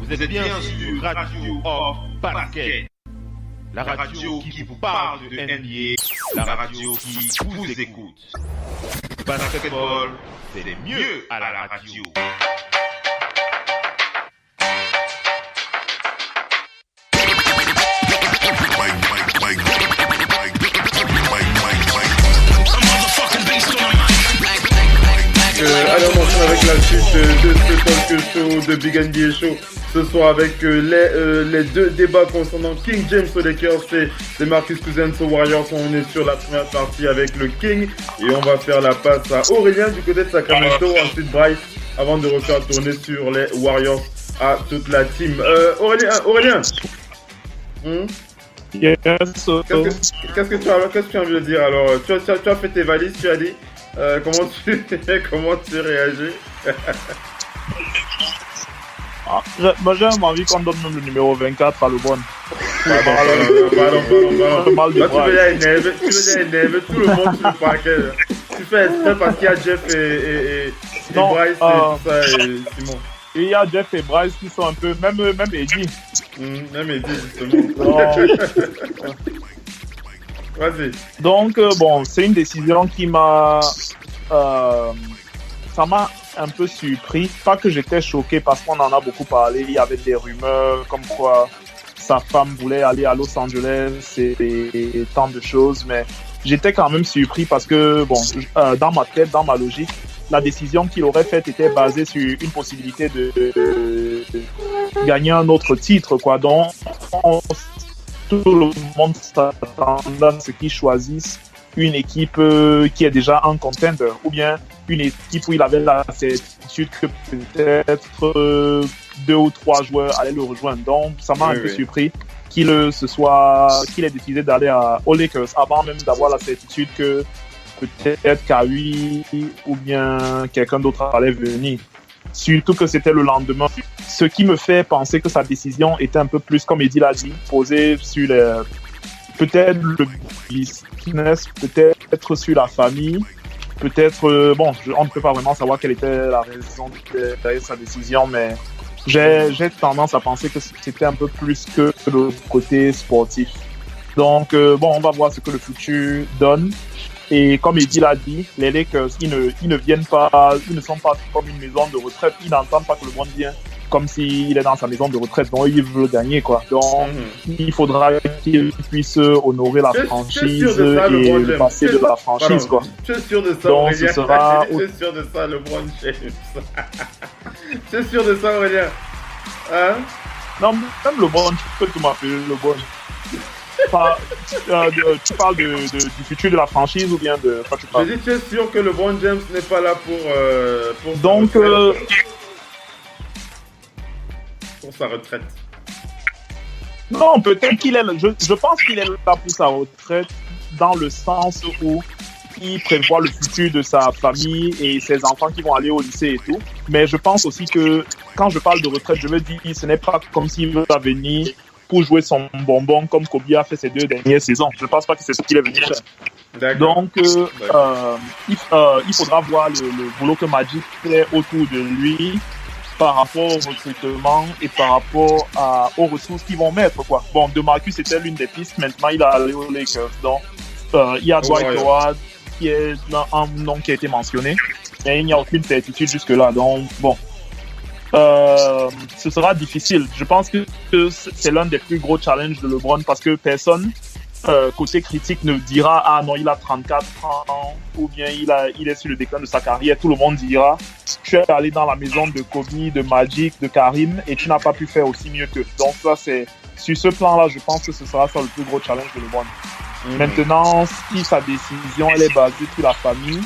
Vous êtes bien sur Radio Hors Basket. La radio qui vous parle de NBA, la radio qui vous écoute. Basketball, c'est mieux à la radio. Allez, on enchaîne avec la suite de ce talk show de Big NBA Show. Ce soir avec les deux débats concernant King James aux Lakers et Marcus Cousins aux Warriors. On est sur la première partie avec le King et on va faire la passe à Aurélien du côté de Sacramento, ensuite Bryce avant de refaire tourner sur les Warriors à toute la team. Aurélien Yes. Qu'est-ce que tu as envie de dire alors? Tu as fait tes valises, tu as dit comment tu réagis? Moi j'ai envie qu'on donne même le numéro 24 à LeBron. Pardon. Tu veux déjà énerver tout le monde sur le parquet. Tu fais exprès parce qu'il y a Jeff et Bryce et tout ça et Simon. Et il y a Jeff et Bryce qui sont un peu, même Eddie. Même Eddie justement. Vas-y. Donc c'est une décision qui m'a... ça m'a un peu surpris. Pas que j'étais choqué parce qu'on en a beaucoup parlé. Il y avait des rumeurs comme quoi sa femme voulait aller à Los Angeles et tant de choses. Mais j'étais quand même surpris parce que, dans ma tête, dans ma logique, la décision qu'il aurait faite était basée sur une possibilité de gagner un autre titre, quoi. Donc, tout le monde s'attendait à ce qu'il choisisse une équipe qui est déjà un contender ou bien une équipe où il avait la certitude que peut-être 2 ou 3 joueurs allaient le rejoindre. Donc, ça m'a un peu surpris qu'il ait décidé d'aller aux Lakers avant même d'avoir la certitude que peut-être Kawhi ou bien quelqu'un d'autre allait venir. Surtout que c'était le lendemain. Ce qui me fait penser que sa décision était un peu plus, comme Eddie l'a dit, posée sur peut-être le business, peut-être sur la famille, peut-être, on ne peut pas vraiment savoir quelle était la raison derrière sa décision, mais j'ai tendance à penser que c'était un peu plus que le côté sportif. Donc, on va voir ce que le futur donne. Et comme Eddie l'a dit, les Lakers, ils ne sont pas comme une maison de retraite. Ils n'entendent pas que le monde vient comme s'il est dans sa maison de retraite. Donc, ils veulent gagner, quoi. Donc, il faudra qu'il puisse honorer la franchise et le passé de la franchise, quoi. Je suis sûr de ça, donc, Aurélien. Ce sera... Je suis sûr de ça, LeBron James. Je suis sûr de ça, Aurélien. Hein? Non, même LeBron, tu peux tout m'appeler LeBron. Tu parles du futur de la franchise ou bien de quoi tu parles? Je dis, tu es sûr que LeBron James n'est pas là pour donc pour sa retraite? Non, peut-être qu'il est... Je pense qu'il est là pour sa retraite dans le sens où il prévoit le futur de sa famille et ses enfants qui vont aller au lycée et tout. Mais je pense aussi que quand je parle de retraite, je me dis ce n'est pas comme s'il veut venir pour jouer son bonbon comme Kobe a fait ces 2 dernières saisons. Je ne pense pas que c'est ce qu'il est venu faire. D'accord. Donc, il faudra voir le boulot que Magic fait autour de lui par rapport au recrutement et par rapport aux ressources qu'ils vont mettre, quoi. De Marcus, c'était l'une des pistes. Maintenant, il est allé aux Lakers. Donc, il y a Dwight Howard qui est un nom qui a été mentionné. Mais il n'y a aucune certitude jusque-là. Donc, ce sera difficile. Je pense que c'est l'un des plus gros challenges de LeBron parce que personne, côté critique, ne dira « Ah non, il a 34 ans » ou bien il est sur le déclin de sa carrière. Tout le monde dira « Tu es allé dans la maison de Kobe, de Magic, de Karim et tu n'as pas pu faire aussi mieux qu'eux. » Donc ça, c'est sur ce plan-là, je pense que ce sera ça le plus gros challenge de LeBron. Maintenant, si sa décision elle est basée sur la famille,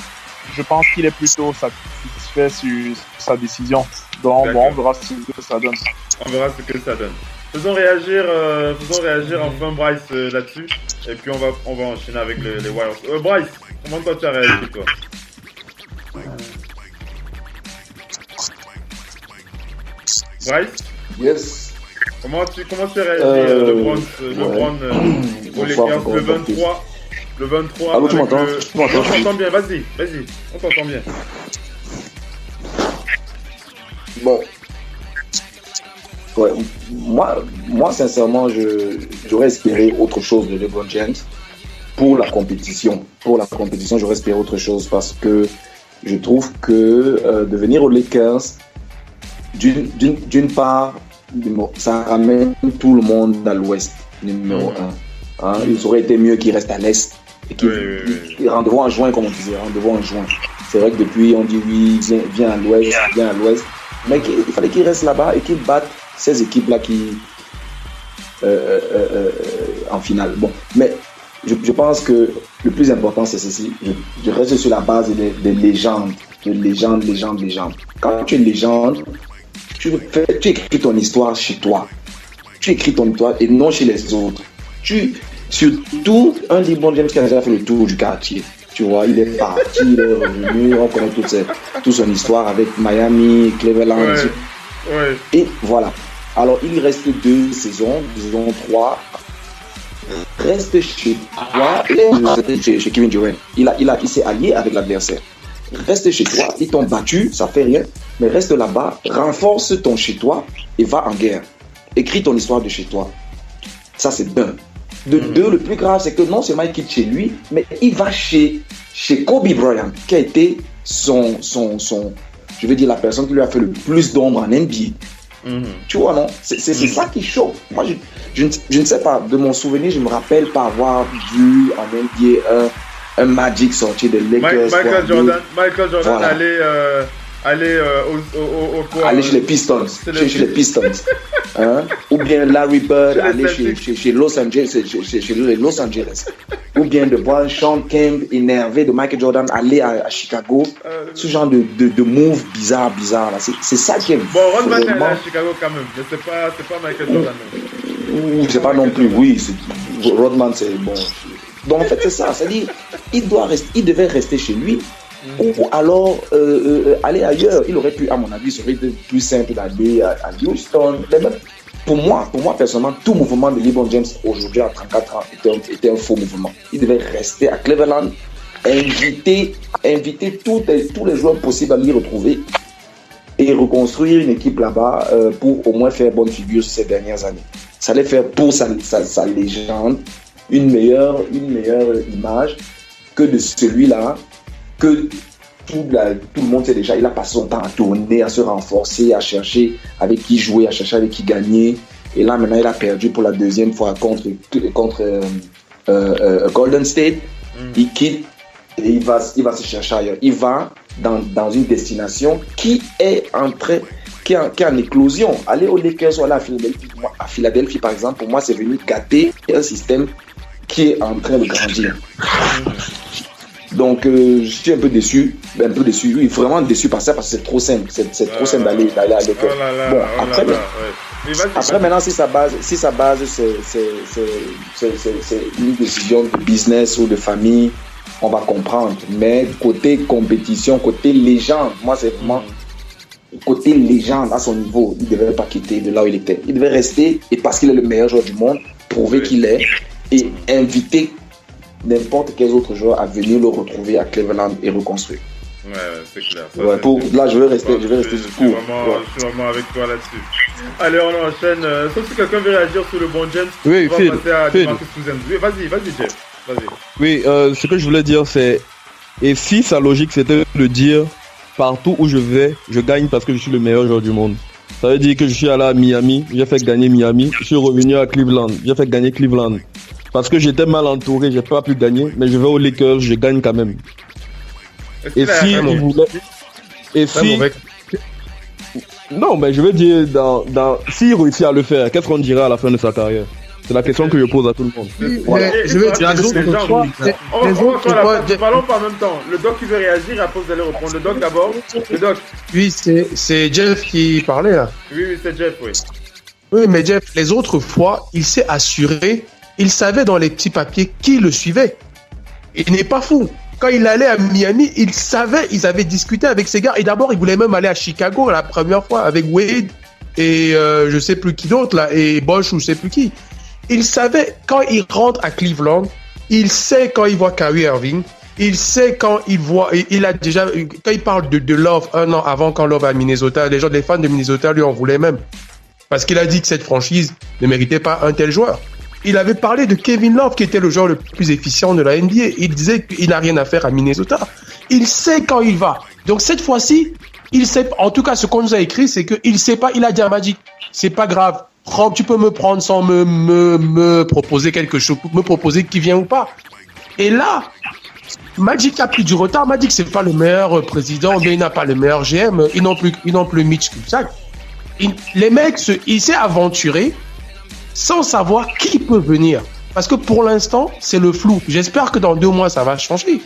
je pense qu'il est plutôt satisfait sur sa décision. Donc, on verra ce que ça donne. On verra ce que ça donne. Faisons réagir enfin Bryce là-dessus. Et puis, on va enchaîner avec les Warriors. Bryce, comment toi tu as réagi, toi? Bryce? Yes. Comment tu as réagi, LeBron aux Lakers, le 23 Allô, tu m'entends? On t'entend bien, vas-y, on t'entend bien. Bon. Ouais, moi, sincèrement, j'aurais espéré autre chose de LeBron James pour la compétition. Pour la compétition, j'aurais espéré autre chose parce que je trouve que de venir aux Lakers, d'une part, ça ramène tout le monde à l'Ouest, numéro 1. Hein, il aurait été mieux qu'il reste à l'Est et qu'il rendez-vous en juin, comme on disait, rendez-vous en juin. C'est vrai que depuis, on dit oui, viens à l'Ouest, mais il fallait qu'il reste là-bas et qu'il batte ces équipes-là qui en finale. Bon, mais je pense que le plus important, c'est ceci. Je reste sur la base des légendes. Quand tu es une légende, tu écris ton histoire chez toi. Tu écris ton histoire et non chez les autres. Surtout, un LeBron James qui a déjà fait le tour du quartier. Tu vois, il est parti, il est revenu, on connaît toute son histoire avec Miami, Cleveland. Ouais. Et voilà. Alors, il reste 2 saisons, disons 3. Reste chez toi, chez Kevin Durant. Il s'est allié avec l'adversaire. Reste chez toi, ils t'ont battu, ça fait rien, mais reste là-bas, renforce ton chez toi et va en guerre. Écris ton histoire de chez toi. Ça, c'est d'un. De deux, le plus grave, c'est que non seulement il quitte chez lui, mais il va chez Kobe Bryant, qui a été je veux dire, la personne qui lui a fait le plus d'ombre en NBA. Tu vois, non? C'est ça qui choque. Moi, je ne sais pas, de mon souvenir, je ne me rappelle pas avoir vu en NBA un Magic sorti de Lakers. Michael Jordan voilà. aller chez les Pistons. Chez les Pistons. Hein? Ou bien Larry Bird aller chez Los Angeles. Chez les Los Angeles. Ou bien de voir Sean Kemp énervé de Michael Jordan aller à Chicago. Ce genre de move bizarre là. C'est ça qui est bon, Rodman est allé à Chicago quand même, mais c'est pas Michael Jordan. C'est pas non plus, oui. Rodman, c'est bon. Donc en fait, c'est ça. C'est-à-dire, il devait rester chez lui. Ou alors aller ailleurs. Il aurait pu, à mon avis, ça aurait été plus simple d'aller à Houston. Pour moi, personnellement, tout mouvement de LeBron James aujourd'hui à 34 ans était un faux mouvement. Il devait rester à Cleveland, inviter tous les joueurs possibles à l'y retrouver et reconstruire une équipe là-bas pour au moins faire bonne figure sur ces dernières années. Ça allait faire pour sa légende une meilleure image que de celui-là que tout le monde sait déjà. Il a passé son temps à tourner, à se renforcer, à chercher avec qui jouer, à chercher avec qui gagner. Et là, maintenant, il a perdu pour la deuxième fois contre Golden State. Il quitte et il va se chercher ailleurs. Il va dans une destination qui est en éclosion. Aller aux Lakers ou aller à Philadelphie, par exemple, pour moi, c'est venu gâter un système qui est en train de grandir. Donc, je suis un peu déçu, oui, vraiment déçu par ça, parce que c'est trop simple, c'est trop simple d'aller à l'école. Après, maintenant, si sa base, c'est une décision de business ou de famille, on va comprendre. Mais côté compétition, côté légende, moi, c'est vraiment côté légende à son niveau, il ne devait pas quitter de là où il était. Il devait rester, et parce qu'il est le meilleur joueur du monde, prouver qu'il est, et inviter n'importe quel autre joueur à venir le retrouver à Cleveland et reconstruire. Ouais, c'est clair. Ça, là, je vais rester du coup. Je suis vraiment avec toi là-dessus. Allez, on enchaîne. Sauf si quelqu'un veut réagir sur le bon James, oui, on va passer à Marcus Cousins. Oui, vas-y, Jeff. Vas-y. Oui, ce que je voulais dire, c'est... Et si sa logique, c'était de dire, partout où je vais, je gagne parce que je suis le meilleur joueur du monde. Ça veut dire que je suis allé à Miami, j'ai fait gagner Miami. Je suis revenu à Cleveland, j'ai fait gagner Cleveland. Parce que j'étais mal entouré, j'ai pas pu gagner, mais je vais aux Lakers, je gagne quand même. Et si il voulait... Et si... Non, mais je veux dire, s'il réussit à le faire, qu'est-ce qu'on dirait à la fin de sa carrière? C'est la question que je pose à tout le monde. Voilà. Je veux dire, parlons pas en même temps. Le doc qui veut réagir, après vous allez reprendre. Le doc d'abord. Le doc. Oui, c'est Jeff qui parlait là. Oui, c'est Jeff, oui. Oui, mais Jeff, les autres fois, il s'est assuré, il savait dans les petits papiers qui le suivait. Il n'est pas fou. Quand il allait à Miami, il savait, ils avaient discuté avec ces gars. Et d'abord, il voulait même aller à Chicago la première fois avec Wade et je sais plus qui d'autre là, et Bosch ou je sais plus qui. Il savait quand il rentre à Cleveland, il sait quand il voit Kyrie Irving, il sait quand il voit, il a déjà, quand il parle de Love un an avant quand Love à Minnesota, les fans de Minnesota lui en voulaient même. Parce qu'il a dit que cette franchise ne méritait pas un tel joueur. Il avait parlé de Kevin Love, qui était le joueur le plus efficient de la NBA. Il disait qu'il n'a rien à faire à Minnesota. Il sait quand il va. Donc cette fois-ci, il sait. En tout cas, ce qu'on nous a écrit, c'est qu'il sait pas. Il a dit à Magic, c'est pas grave. Tu peux me prendre sans me proposer quelque chose, me proposer qui vient ou pas. Et là, Magic a pris du retard. Magic, c'est pas le meilleur président, mais il n'a pas le meilleur GM. Ils n'ont plus Mitch Kupchak. Les mecs, il s'est aventuré sans savoir qui peut venir. Parce que pour l'instant, c'est le flou. J'espère que dans 2 mois, ça va changer.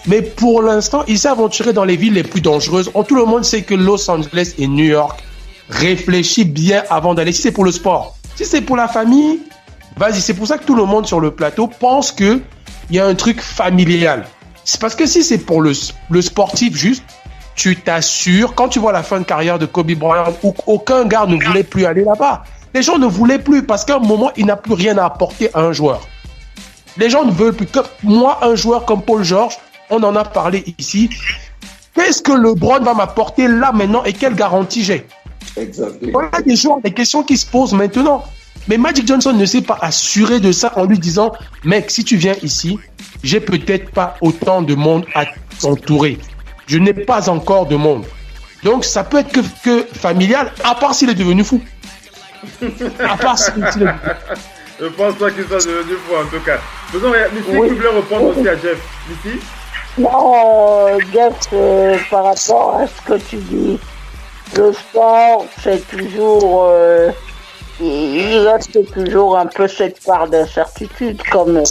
Mais pour l'instant, il s'est aventuré dans les villes les plus dangereuses. Tout le monde sait que Los Angeles et New York, réfléchis bien avant d'aller. Si c'est pour le sport, si c'est pour la famille, vas-y. C'est pour ça que tout le monde sur le plateau pense qu'il y a un truc familial. C'est parce que si c'est pour le sportif juste, tu t'assures, quand tu vois la fin de carrière de Kobe Bryant, où aucun gars ne voulait plus aller là-bas. Les gens ne voulaient plus parce qu'à un moment, il n'a plus rien à apporter à un joueur. Les gens ne veulent plus. Comme moi, un joueur comme Paul George, on en a parlé ici. Qu'est-ce que LeBron va m'apporter là maintenant et quelle garantie j'ai? Exactement. Voilà des questions qui se posent maintenant. Mais Magic Johnson ne s'est pas assuré de ça en lui disant, mec, si tu viens ici, j'ai peut-être pas autant de monde à t'entourer. Je n'ai pas encore de monde. Donc ça peut être que familial, à part s'il est devenu fou. À part s'il est devenu fou. Je pense pas qu'il soit devenu fou en tout cas. Faisons, Missy, tu voulais répondre aussi à Jeff. Missy? Non, Jeff, par rapport à ce que tu dis, le sport, c'est toujours... il reste toujours un peu cette part d'incertitude, comme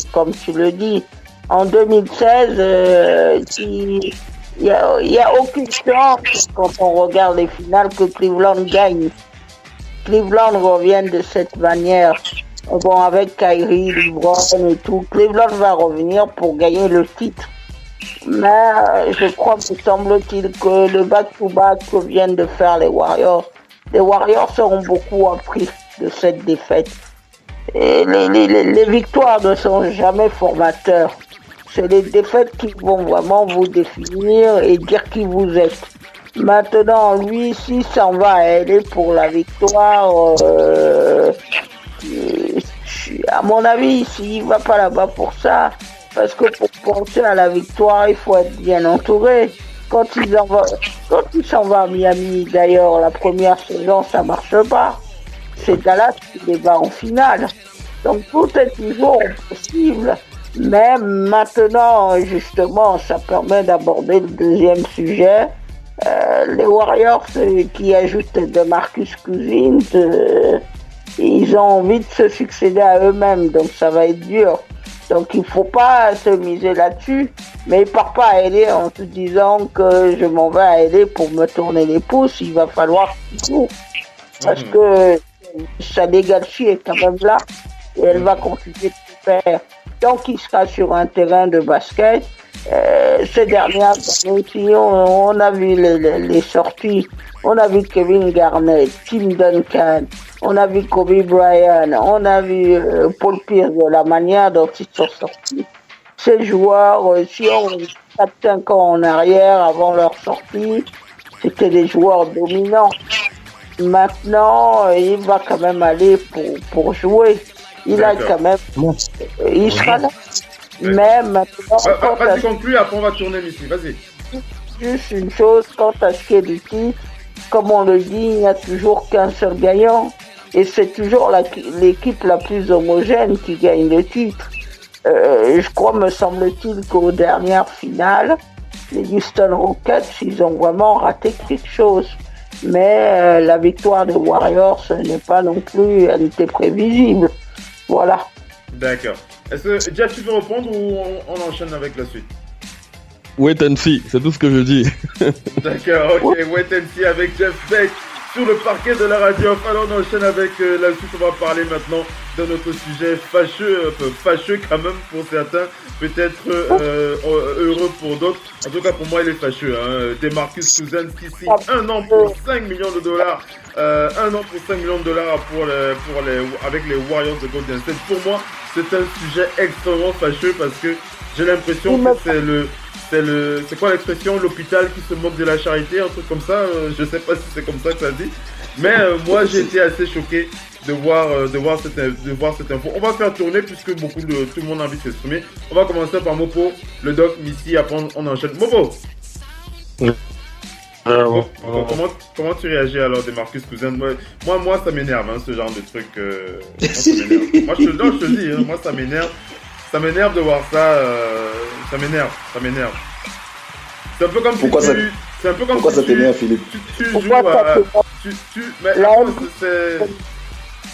tu le dis. En 2016, il y a aucune chance, quand on regarde les finales, que Cleveland gagne. Cleveland revient de cette manière. Bon, avec Kyrie, LeBron et tout, Cleveland va revenir pour gagner le titre. Mais je crois, me semble-t-il, que le back-to-back que viennent de faire les Warriors seront beaucoup appris de cette défaite. Et les victoires ne sont jamais formateurs. C'est les défaites qui vont vraiment vous définir et dire qui vous êtes. Maintenant, lui, s'il s'en va à LA pour la victoire, à mon avis, s'il ne va pas là-bas pour ça, parce que pour penser à la victoire, il faut être bien entouré. Quand il s'en va à Miami, d'ailleurs, la première saison, ça ne marche pas. C'est Dallas qui les bat en finale. Donc tout est toujours possible. Mais maintenant, justement, ça permet d'aborder le deuxième sujet. Les Warriors qui ajoutent de Marcus Cousins, ils ont envie de se succéder à eux-mêmes, donc ça va être dur. Donc il ne faut pas se miser là-dessus, mais il ne part pas à LA en te disant que je m'en vais à LA pour me tourner les pouces. Il va falloir qu'il joue, parce que sa legacy est quand même là et elle va continuer de le faire. Donc il sera sur un terrain de basket. Ces dernières années aussi, on a vu les sorties. On a vu Kevin Garnett, Tim Duncan, on a vu Kobe Bryant, on a vu Paul Pierce, de la manière dont ils sont sortis. Ces joueurs, si on 4-5 ans en arrière, avant leur sortie, c'était des joueurs dominants. Maintenant, il va quand même aller pour jouer. Il a quand même... Il sera là. Mais maintenant... Vas-y, conclue, après on va tourner ici. Vas-y. Juste une chose, quant à ce qui est du titre, comme on le dit, il n'y a toujours qu'un seul gagnant. Et c'est toujours l'équipe la plus homogène qui gagne le titre. Je crois, me semble-t-il, qu'aux dernières finales, les Houston Rockets, ils ont vraiment raté quelque chose. Mais la victoire des Warriors, ce n'est pas non plus, elle était prévisible. Voilà. D'accord. Est-ce que Jeff, tu veux répondre ou on enchaîne avec la suite? Wait and see, c'est tout ce que je dis. D'accord, ok, wait and see avec Jeff Beck sur le parquet de la radio. Alors on enchaîne avec la suite, on va parler maintenant de notre sujet fâcheux quand même pour certains, peut-être heureux pour d'autres. En tout cas pour moi il est fâcheux, hein. DeMarcus Cousins qui signe 1 an pour 5 millions de dollars. 1 an pour 5 millions de dollars avec les Warriors de Golden State. Pour moi, c'est un sujet extrêmement fâcheux parce que j'ai l'impression que c'est quoi l'expression, l'hôpital qui se moque de la charité, un truc comme ça. Je sais pas si c'est comme ça que ça se dit. Mais moi, j'ai été assez choqué de voir cette info. On va faire tourner puisque tout le monde a envie de s'exprimer. On va commencer par Mopo, le doc, Missy, après on enchaîne. Mopo. Comment tu réagis alors de Marcus Cousins? Moi ça m'énerve ce genre de truc. Moi je te dis, moi ça m'énerve. Ça m'énerve de voir ça. Ça m'énerve. C'est un peu comme Pourquoi ça t'énerve, Philippe? Tu joues à.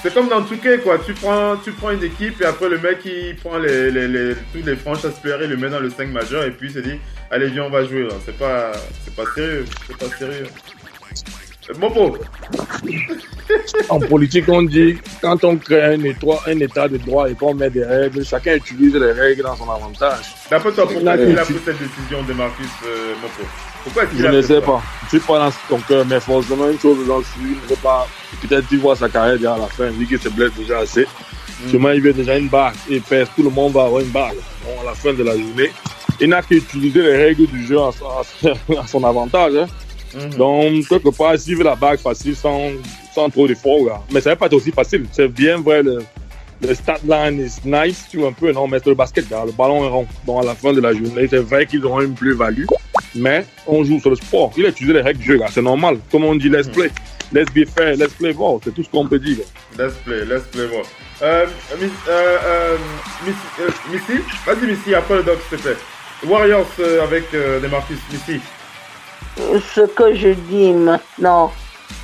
C'est comme dans Touquet, quoi. Tu prends une équipe et après le mec il prend tous les franches aspirés, il le met dans le 5 majeur et puis il se dit allez viens on va jouer là. C'est pas sérieux. Mopo. En politique on dit quand on crée un état de droit et qu'on met des règles, chacun utilise les règles dans son avantage. D'après toi, pourquoi il a pris cette décision de Marcus Mopo? Pourquoi est-ce qu'il a Je ne fait sais ça? pas. Je suis pas dans ton cœur, mais forcément une chose j'en suis, il ne faut pas. Peut-être tu vois sa carrière déjà à la fin, vu qu'il se blesse déjà assez. Sûrement il veut déjà une bague et pèse, tout le monde va avoir une bague. Bon, à la fin de la journée, il n'a qu'à utiliser les règles du jeu à son avantage. Donc, quelque part, s'il veut la bague facile sans trop d'efforts, là. Mais ça va pas être aussi facile. C'est bien vrai, le stat line is nice, tu vois un peu, non, mais c'est le basket, là, le ballon est rond. Donc, à la fin de la journée, c'est vrai qu'ils auront une plus-value, mais on joue sur le sport. Il a utilisé les règles du jeu, là, c'est normal. Comme on dit, let's play. Let's be fair, let's play ball. C'est tout ce qu'on peut dire. Let's play ball. Missy, vas-y Missy, après le doc, s'il te plaît. Warriors avec Demarcus, Missy. Ce que je dis maintenant,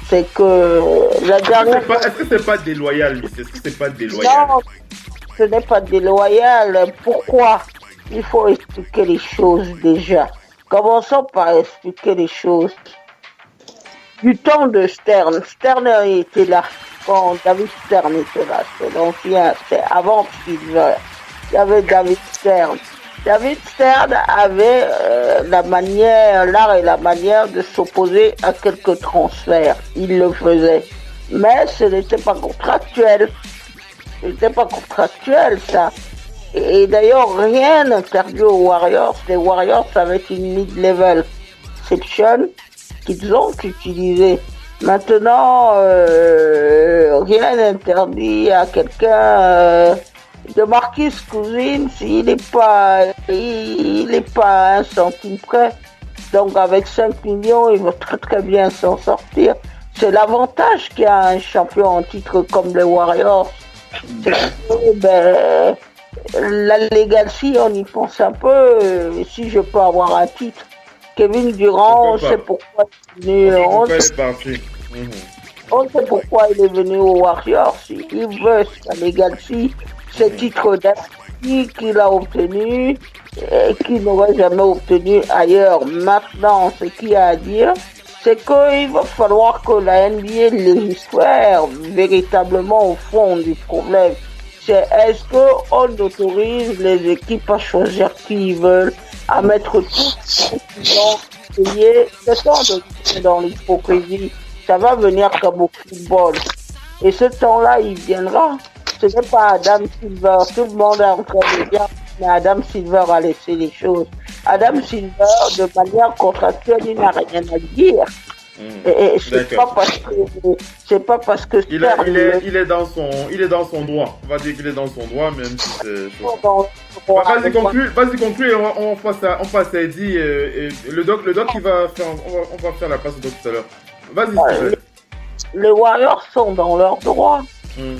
c'est que la dernière... Est-ce que c'est pas déloyal, Missy? Est-ce que c'est pas déloyal? Non, ce n'est pas déloyal. Pourquoi? Il faut expliquer les choses déjà. Commençons par expliquer les choses. Du temps de Stern était là. Quand David Stern était là, c'est l'ancien, c'est avant Silver. Il y avait David Stern. David Stern avait l'art et la manière de s'opposer à quelques transferts. Il le faisait. Mais ce n'était pas contractuel. Ça. Et d'ailleurs, rien n'interdit aux Warriors. Les Warriors avaient une mid-level exception qu'ils ont utilisé. Maintenant, rien n'interdit à quelqu'un de Marcus Cousins, il n'est pas à 1 centime près. Donc avec 5 millions, il va très très bien s'en sortir. C'est l'avantage qu'il y a un champion en titre comme les Warriors. C'est que, la legacy, on y pense un peu. Si je peux avoir un titre, Kevin Durant, on sait pourquoi il est venu. On sait pourquoi il est venu aux Warriors. Il veut sa legacy, ces titres d'assis qu'il a obtenus et qu'il n'aurait jamais obtenu ailleurs. Maintenant, ce qu'il y a à dire, c'est qu'il va falloir que la NBA légifère véritablement au fond du problème. C'est est-ce qu'on autorise les équipes à choisir qui ils veulent, à mettre tout dans payer le temps dans l'hypocrisie. Ça va venir comme au football. Et ce temps-là, il viendra. Ce n'est pas Adam Silver. Tout le monde est en train de dire mais Adam Silver a laissé les choses. Adam Silver, de manière contractuelle, il n'a rien à dire. Et c'est pas parce que il est dans son droit. On va dire qu'il est dans son droit, même si c'est... Vas-y conclue et on passe à Eddie et le doc il va faire, on va faire la place au doc tout à l'heure. Vas-y. Les Warriors sont dans leur droit.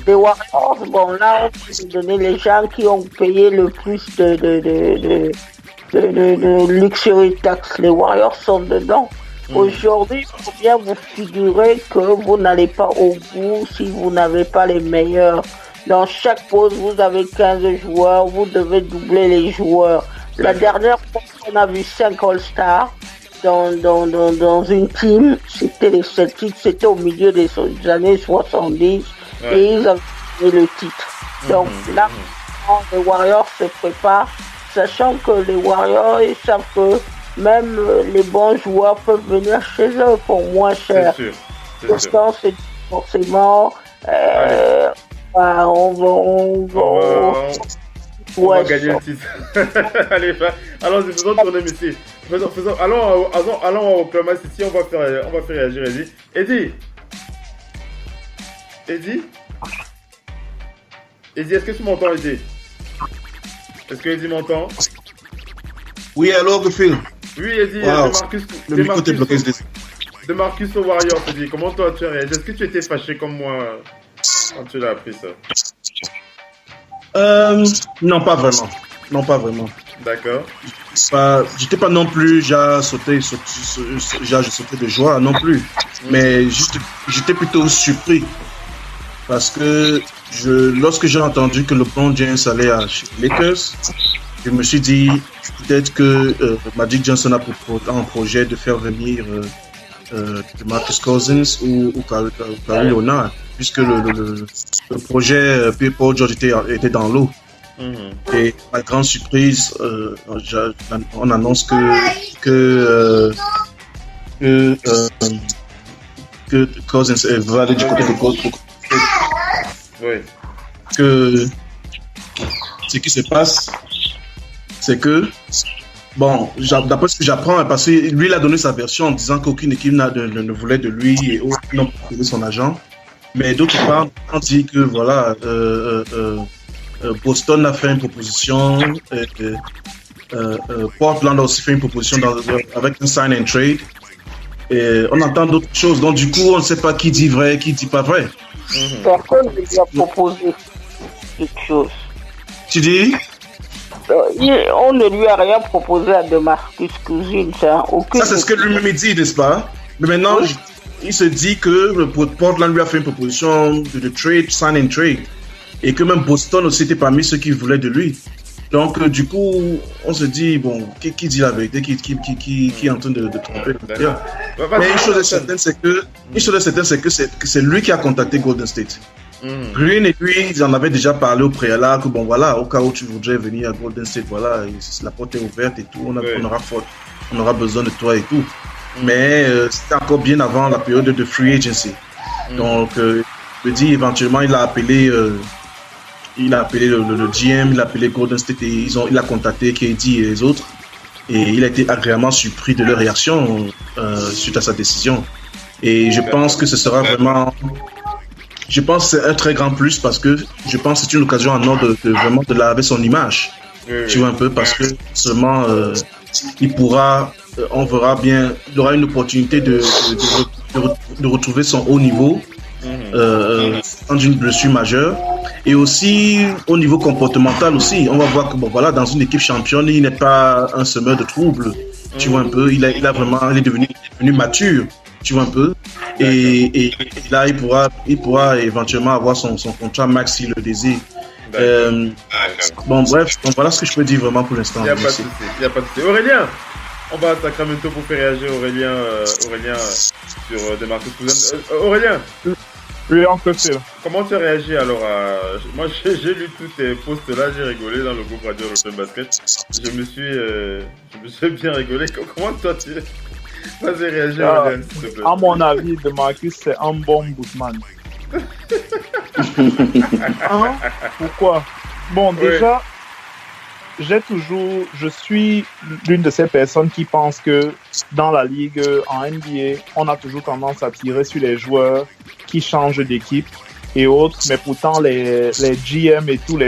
Les Warriors, bon là on peut donner les gens qui ont payé le plus de luxury tax. Les Warriors sont dedans. Aujourd'hui, il faut bien vous figurer que vous n'allez pas au bout si vous n'avez pas les meilleurs. Dans chaque pause, vous avez 15 joueurs, vous devez doubler les joueurs. La dernière fois qu'on a vu 5 All-Stars dans une team, c'était les Celtics, c'était au milieu des années 70 et ils avaient le titre. Donc là, les Warriors se préparent, sachant que les Warriors, ils savent que même les bons joueurs peuvent venir chez eux pour moins cher. C'est sûr. C'est forcément... On va Ouais, gagner le titre. Allez, allons-y, faisons tourner Messi. Allons au Oklahoma City, on va faire réagir Eddie. Eddie, est-ce que tu m'entends, Eddie? Est-ce que Eddie m'entend? Oui, alors, que fait? Oui, Eddie, Wow. Le micro t'est bloqué, de Marcus au Warrior, Eddie. Comment toi tu as réagi? Est-ce que tu étais fâché comme moi quand tu l'as appris ça? Non, pas vraiment. D'accord. J'étais pas non plus, j'ai sauté de joie non plus. Mais j'étais plutôt surpris. Parce que lorsque j'ai entendu que LeBron James allait à les Lakers, je me suis dit peut-être que Magic Johnson a un projet de faire venir Marcus Cousins ou Kawhi Leonard, puisque le projet Paul George était dans l'eau. Et à grande surprise, on annonce que Cousins va aller du côté de Cousins. Oui. Que ce qui se passe, c'est que, bon, d'après ce que j'apprends, parce que lui, il a donné sa version en disant qu'aucune équipe ne voulait de lui et autres n'ont trouvé son agent. Mais d'autre part, on dit que voilà, Boston a fait une proposition, Portland a aussi fait une proposition avec un sign and trade. Et on entend d'autres choses, donc du coup, on ne sait pas qui dit vrai, qui dit pas vrai. Personne ne lui a proposé quelque chose. Tu dis? On ne lui a rien proposé à DeMarcus Cousins. Hein. Ça, c'est ce que lui-même dit, n'est-ce pas? Mais maintenant, oui. Il se dit que Portland lui a fait une proposition de trade, sign and trade. Et que même Boston aussi était parmi ceux qui voulaient de lui. Donc, du coup, on se dit, bon, qui dit la vérité, qui est en train de tromper. Mais une chose est certaine, c'est que c'est lui qui a contacté Golden State. Green et lui, ils en avaient déjà parlé au préalable, que bon, voilà, au cas où tu voudrais venir à Golden State, voilà, la porte est ouverte et tout, on aura besoin de toi et tout. Mais c'était encore bien avant la période de free agency. Donc, je dis, éventuellement, il a appelé le GM, il a appelé Golden State et il a contacté KD et les autres. Et il a été agréablement surpris de leur réaction suite à sa décision. Et je pense que ce sera vraiment... Je pense que c'est un très grand plus parce que je pense que c'est une occasion en or de vraiment de laver son image. Tu vois un peu, parce que seulement il pourra, on verra bien, il aura une opportunité de retrouver son haut niveau sans une blessure majeure. Et aussi au niveau comportemental aussi, on va voir que bon voilà, dans une équipe championne, il n'est pas un semeur de troubles. Tu vois un peu, il est devenu mature. Tu vois un peu, et là il pourra éventuellement avoir son contrat max s'il le désire. Bon bref, donc voilà ce que je peux dire vraiment pour l'instant. Il n'y a pas de souci. Aurélien, on va à Sacramento pour faire réagir Aurélien sur DeMarcus Cousins. Aurélien. Oui, Uncle Phil. Comment tu as réagi alors Moi j'ai lu tous tes posts là, j'ai rigolé dans le groupe Radio Open Basket. Je me suis bien rigolé. Comment toi tu... Vas-y, réagis, Aurélien, s'il te plaît. À mon avis, DeMarcus, c'est un bon bootman. Pourquoi? Bon, déjà, je suis l'une de ces personnes qui pensent que dans la ligue, en NBA, on a toujours tendance à tirer sur les joueurs qui changent d'équipe et autres, mais pourtant les GM et toutes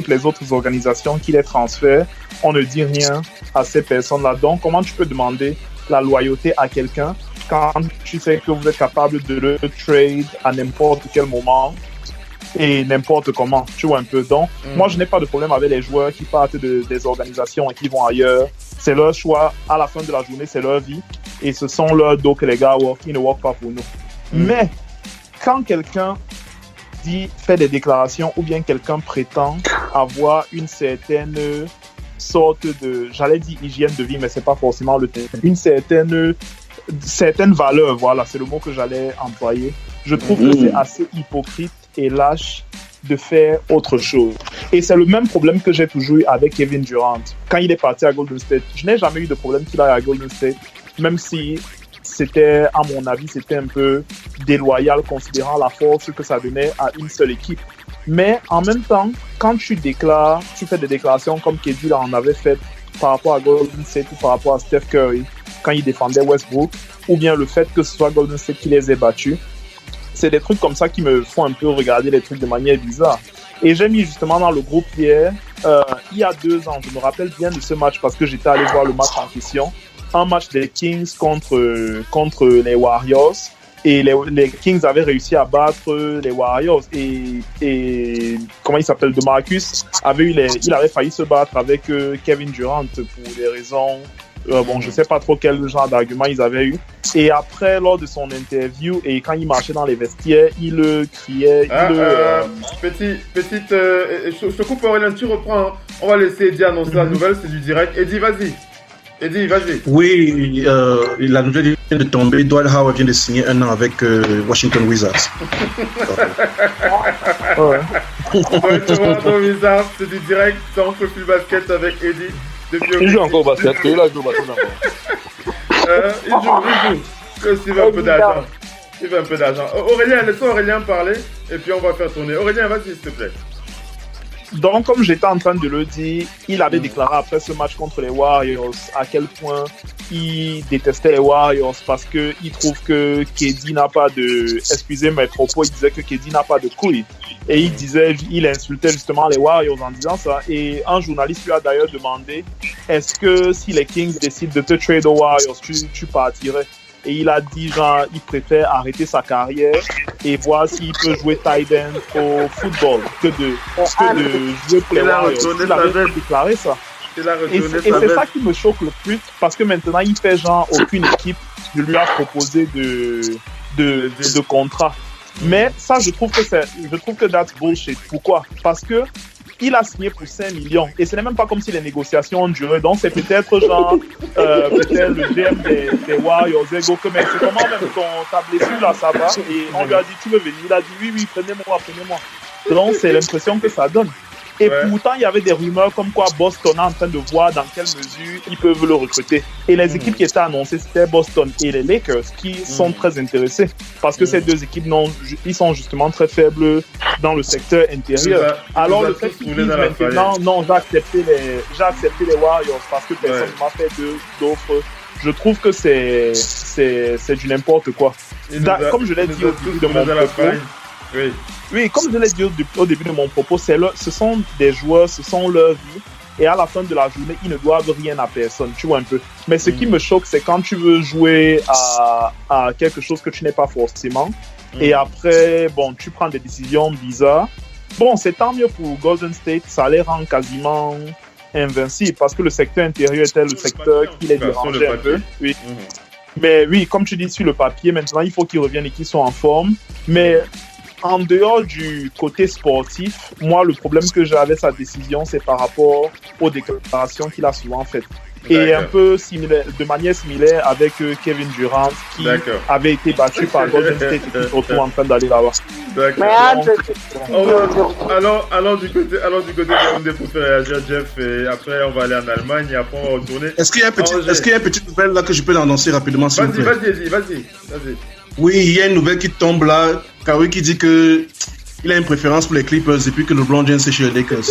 les autres organisations qui les transfèrent, on ne dit rien à ces personnes-là. Donc, comment tu peux demander la loyauté à quelqu'un quand tu sais que vous êtes capable de le trade à n'importe quel moment et n'importe comment, tu vois un peu. Donc, moi, je n'ai pas de problème avec les joueurs qui partent des organisations et qui vont ailleurs. C'est leur choix. À la fin de la journée, c'est leur vie. Et ce sont leurs dos que les gars work. Ils ne work pas pour nous. Mais, quand quelqu'un fait des déclarations ou bien quelqu'un prétend avoir une certaine sorte de, j'allais dire hygiène de vie, mais c'est pas forcément le terme, une certaine valeur, voilà, c'est le mot que j'allais employer. Je trouve que c'est assez hypocrite et lâche de faire autre chose. Et c'est le même problème que j'ai toujours eu avec Kevin Durant. Quand il est parti à Golden State, je n'ai jamais eu de problème qu'il aille à Golden State, même si c'était, à mon avis, c'était un peu déloyal considérant la force que ça donnait à une seule équipe. Mais en même temps, quand tu fais des déclarations comme KD en avait fait par rapport à Golden State ou par rapport à Steph Curry quand il défendait Westbrook, ou bien le fait que ce soit Golden State qui les ait battus, c'est des trucs comme ça qui me font un peu regarder les trucs de manière bizarre. Et j'ai mis justement dans le groupe hier, il y a 2 ans, je me rappelle bien de ce match parce que j'étais allé voir le match en question, un match des Kings contre les Warriors. Et les Kings avaient réussi à battre les Warriors. Et comment il s'appelle, DeMarcus il avait failli se battre avec Kevin Durant pour des raisons. Je sais pas trop quel genre d'argument ils avaient eu. Et après, lors de son interview, et quand il marchait dans les vestiaires, il criait. Je te coupe, Aurélien, tu reprends. Hein. On va laisser Eddie annoncer la nouvelle, c'est du direct. Eddie, vas-y. Oui, la nouvelle vient de tomber. Dwight Howard vient de signer 1 an avec Washington Wizards. Washington Wizards, c'est du direct dans Profil Basket avec Eddie. Il joue encore au basket, il joue au basket encore. Il veut un peu d'argent. Aurélien, laissons Aurélien parler et puis on va faire tourner. Aurélien, vas-y s'il te plaît. Donc, comme j'étais en train de le dire, il avait déclaré après ce match contre les Warriors à quel point il détestait les Warriors parce qu'il trouve que KD n'a pas de... Excusez mes propos, il disait que KD n'a pas de couilles. Et il insultait justement les Warriors en disant ça. Et un journaliste lui a d'ailleurs demandé, est-ce que si les Kings décident de te trade aux Warriors, tu partirais? Et il a dit, genre, il préfère arrêter sa carrière et voir s'il peut jouer tight end au football que de jouer pour les Warriors. Il avait déclaré ça. Et c'est ça qui me choque le plus, parce que maintenant, il fait genre, aucune équipe ne lui a proposé de contrat. Mais ça, je trouve que that's bullshit. Pourquoi? Parce que il a signé pour 5 millions. Et ce n'est même pas comme si les négociations ont duré. Donc, c'est peut-être genre, peut-être le GM des Warriors, Ego, mais c'est comment même ta blessure là, ça va. Et on lui a dit, tu veux venir? Il a dit, oui, prenez-moi. Donc, c'est l'impression que ça donne. Et pourtant, il y avait des rumeurs comme quoi Boston est en train de voir dans quelle mesure ils peuvent le recruter. Et les équipes qui étaient annoncées, c'était Boston et les Lakers qui sont très intéressés. Parce que ces deux équipes, ils sont justement très faibles dans le secteur intérieur. Alors le fait qu'ils disent maintenant, non, j'ai accepté les Warriors parce que personne ne m'a fait d'offres. Je trouve que c'est du n'importe quoi. Comme je l'ai dit au début de mon propos, oui, comme je l'ai dit au début de mon propos, ce sont des joueurs, ce sont leur vie, et à la fin de la journée, ils ne doivent rien à personne, tu vois un peu. Mais ce qui me choque, c'est quand tu veux jouer à quelque chose que tu n'es pas forcément, et après, bon, tu prends des décisions bizarres. Bon, c'est tant mieux pour Golden State, ça les rend quasiment invincibles, parce que le secteur intérieur était le secteur qui les dérangeait un peu. Oui. Mais oui, comme tu dis sur le papier, maintenant, il faut qu'ils reviennent et qu'ils soient en forme. Mais en dehors du côté sportif, moi, le problème que j'ai avec sa décision, c'est par rapport aux déclarations qu'il a souvent faites. Et un peu de manière similaire avec Kevin Durant, qui avait été battu par Golden State et qui se retrouve en train d'aller là-bas. Alors du côté de MD pour faire réagir Jeff, et après on va aller en Allemagne et après on va retourner. Est-ce qu'il y a une petite nouvelle là que je peux l'annoncer rapidement, s'il vous plaît? Vas-y. Oui, il y a une nouvelle qui tombe là. Kawhi qui dit que il a une préférence pour les Clippers depuis que LeBron James est chez les Lakers.